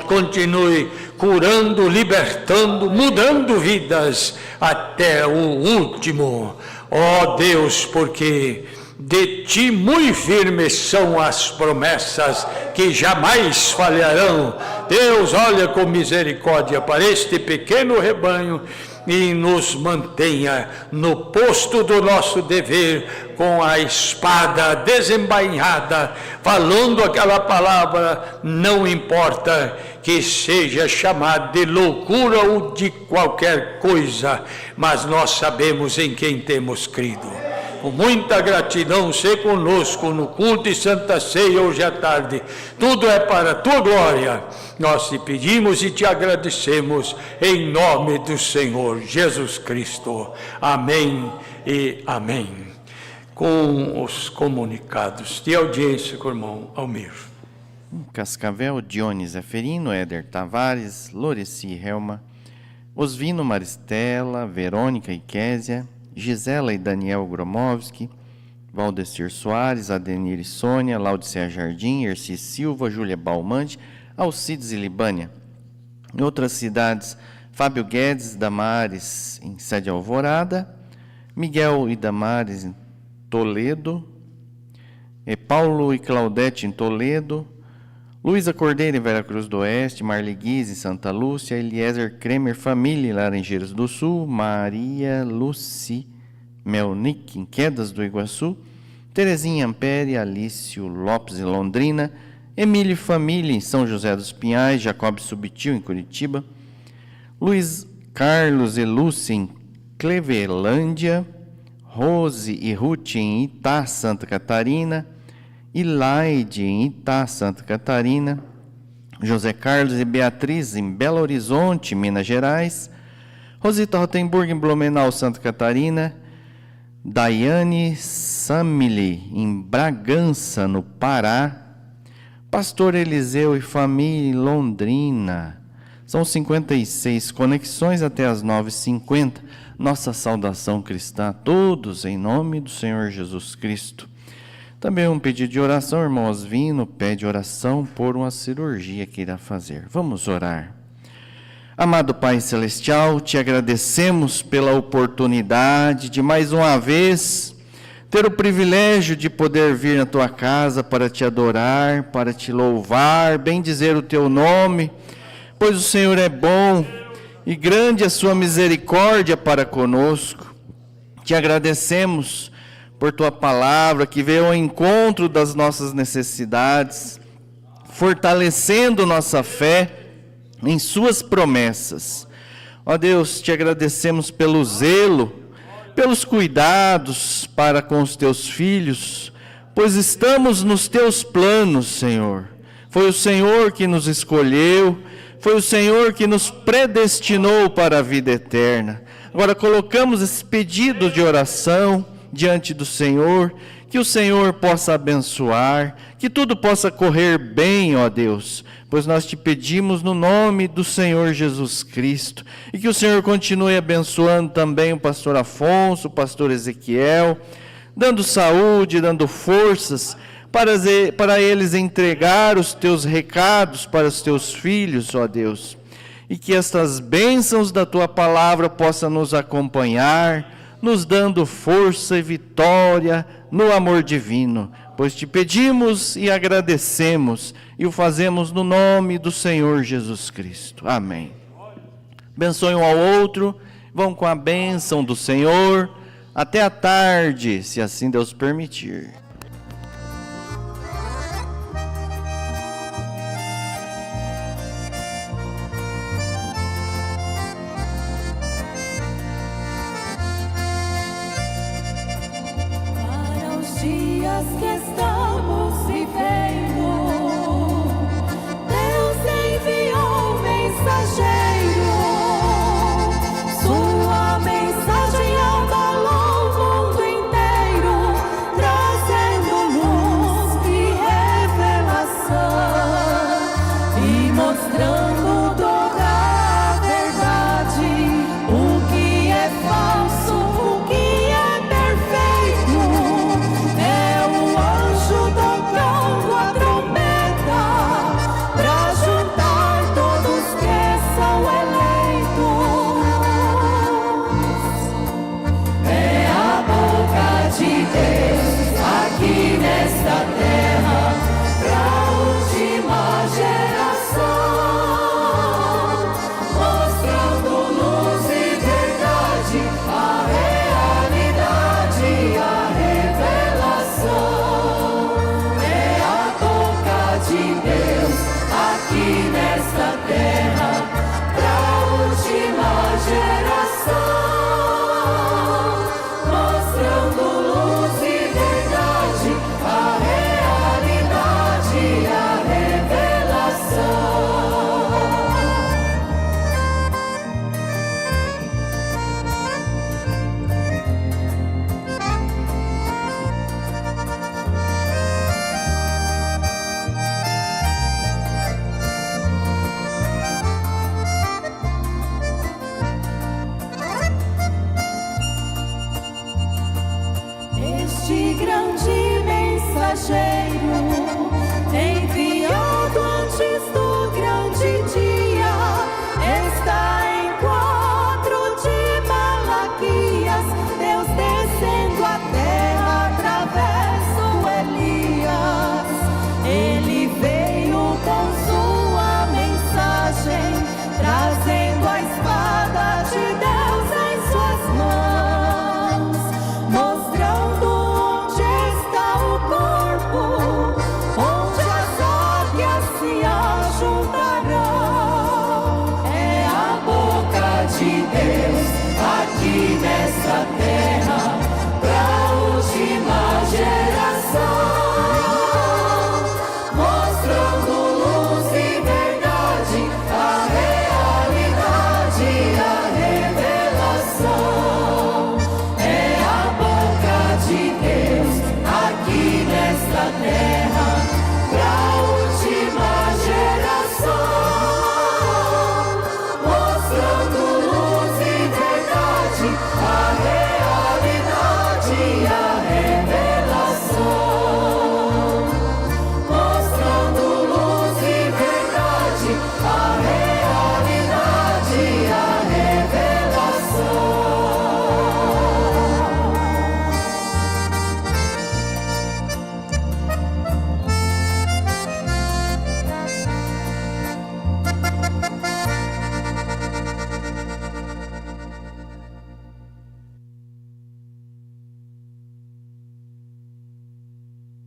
Continue curando, libertando, mudando vidas até o último. Ó Deus, porque de ti muito firmes são as promessas que jamais falharão. Deus, olha com misericórdia para este pequeno rebanho e nos mantenha no posto do nosso dever, com a espada desembainhada, falando aquela palavra, não importa que seja chamada de loucura ou de qualquer coisa, mas nós sabemos em quem temos crido. Com muita gratidão, se conosco no culto de Santa Ceia hoje à tarde. Tudo é para a tua glória. Nós te pedimos e te agradecemos em nome do Senhor Jesus Cristo. Amém e amém. Com os comunicados de audiência com o irmão Almir. Cascavel, Dionis Zeferino, Éder Tavares, Loreci Helma, Osvino Maristela, Verônica e Késia, Gisela e Daniel Gromowski, Valdecir Soares, Adenir e Sônia, Laudicea Jardim, Erci Silva, Júlia Balmante, Alcides e Libânia. Em outras cidades, Fábio Guedes, Damares, em Sede Alvorada, Miguel e Damares, em Toledo, Paulo e Claudete, em Toledo, Luísa Cordeiro, em Veracruz do Oeste, Marli Guiz, em Santa Lúcia, Eliezer Kremer, família, em Laranjeiras do Sul, Maria Luci Melnick, em Quedas do Iguaçu, Terezinha Ampere, Alício Lopes, em Londrina, Emílio e família, em São José dos Pinhais, Jacob Subtil, em Curitiba, Luiz Carlos e Lúcia, em Clevelândia, Rose e Ruth, em Itá, Santa Catarina, Ilaide, em Itá, Santa Catarina, José Carlos e Beatriz, em Belo Horizonte, Minas Gerais, Rosita Rotenburg, em Blumenau, Santa Catarina, Daiane Samili, em Bragança, no Pará, Pastor Eliseu e família, em Londrina. São 56 conexões até as 9h50. Nossa saudação cristã a todos, em nome do Senhor Jesus Cristo. Também um pedido de oração, o irmão Osvino pede oração por uma cirurgia que irá fazer. Vamos orar. Amado Pai Celestial, te agradecemos pela oportunidade de mais uma vez ter o privilégio de poder vir na tua casa para te adorar, para te louvar, bendizer o teu nome, pois o Senhor é bom e grande a sua misericórdia para conosco. Te agradecemos por tua palavra que veio ao encontro das nossas necessidades, fortalecendo nossa fé em suas promessas. Ó Deus, te agradecemos pelo zelo, pelos cuidados para com os teus filhos, pois estamos nos teus planos, Senhor. Foi o Senhor que nos escolheu, foi o Senhor que nos predestinou para a vida eterna. Agora colocamos esse pedido de oração diante do Senhor, que o Senhor possa abençoar, que tudo possa correr bem, ó Deus, pois nós te pedimos no nome do Senhor Jesus Cristo, e que o Senhor continue abençoando também o pastor Afonso, o pastor Ezequiel, dando saúde, dando forças para eles entregar os teus recados para os teus filhos, ó Deus, e que estas bênçãos da tua palavra possam nos acompanhar, nos dando força e vitória no amor divino, pois te pedimos e agradecemos, e o fazemos no nome do Senhor Jesus Cristo. Amém. Abençoe um ao outro, vão com a bênção do Senhor, até a tarde, se assim Deus permitir.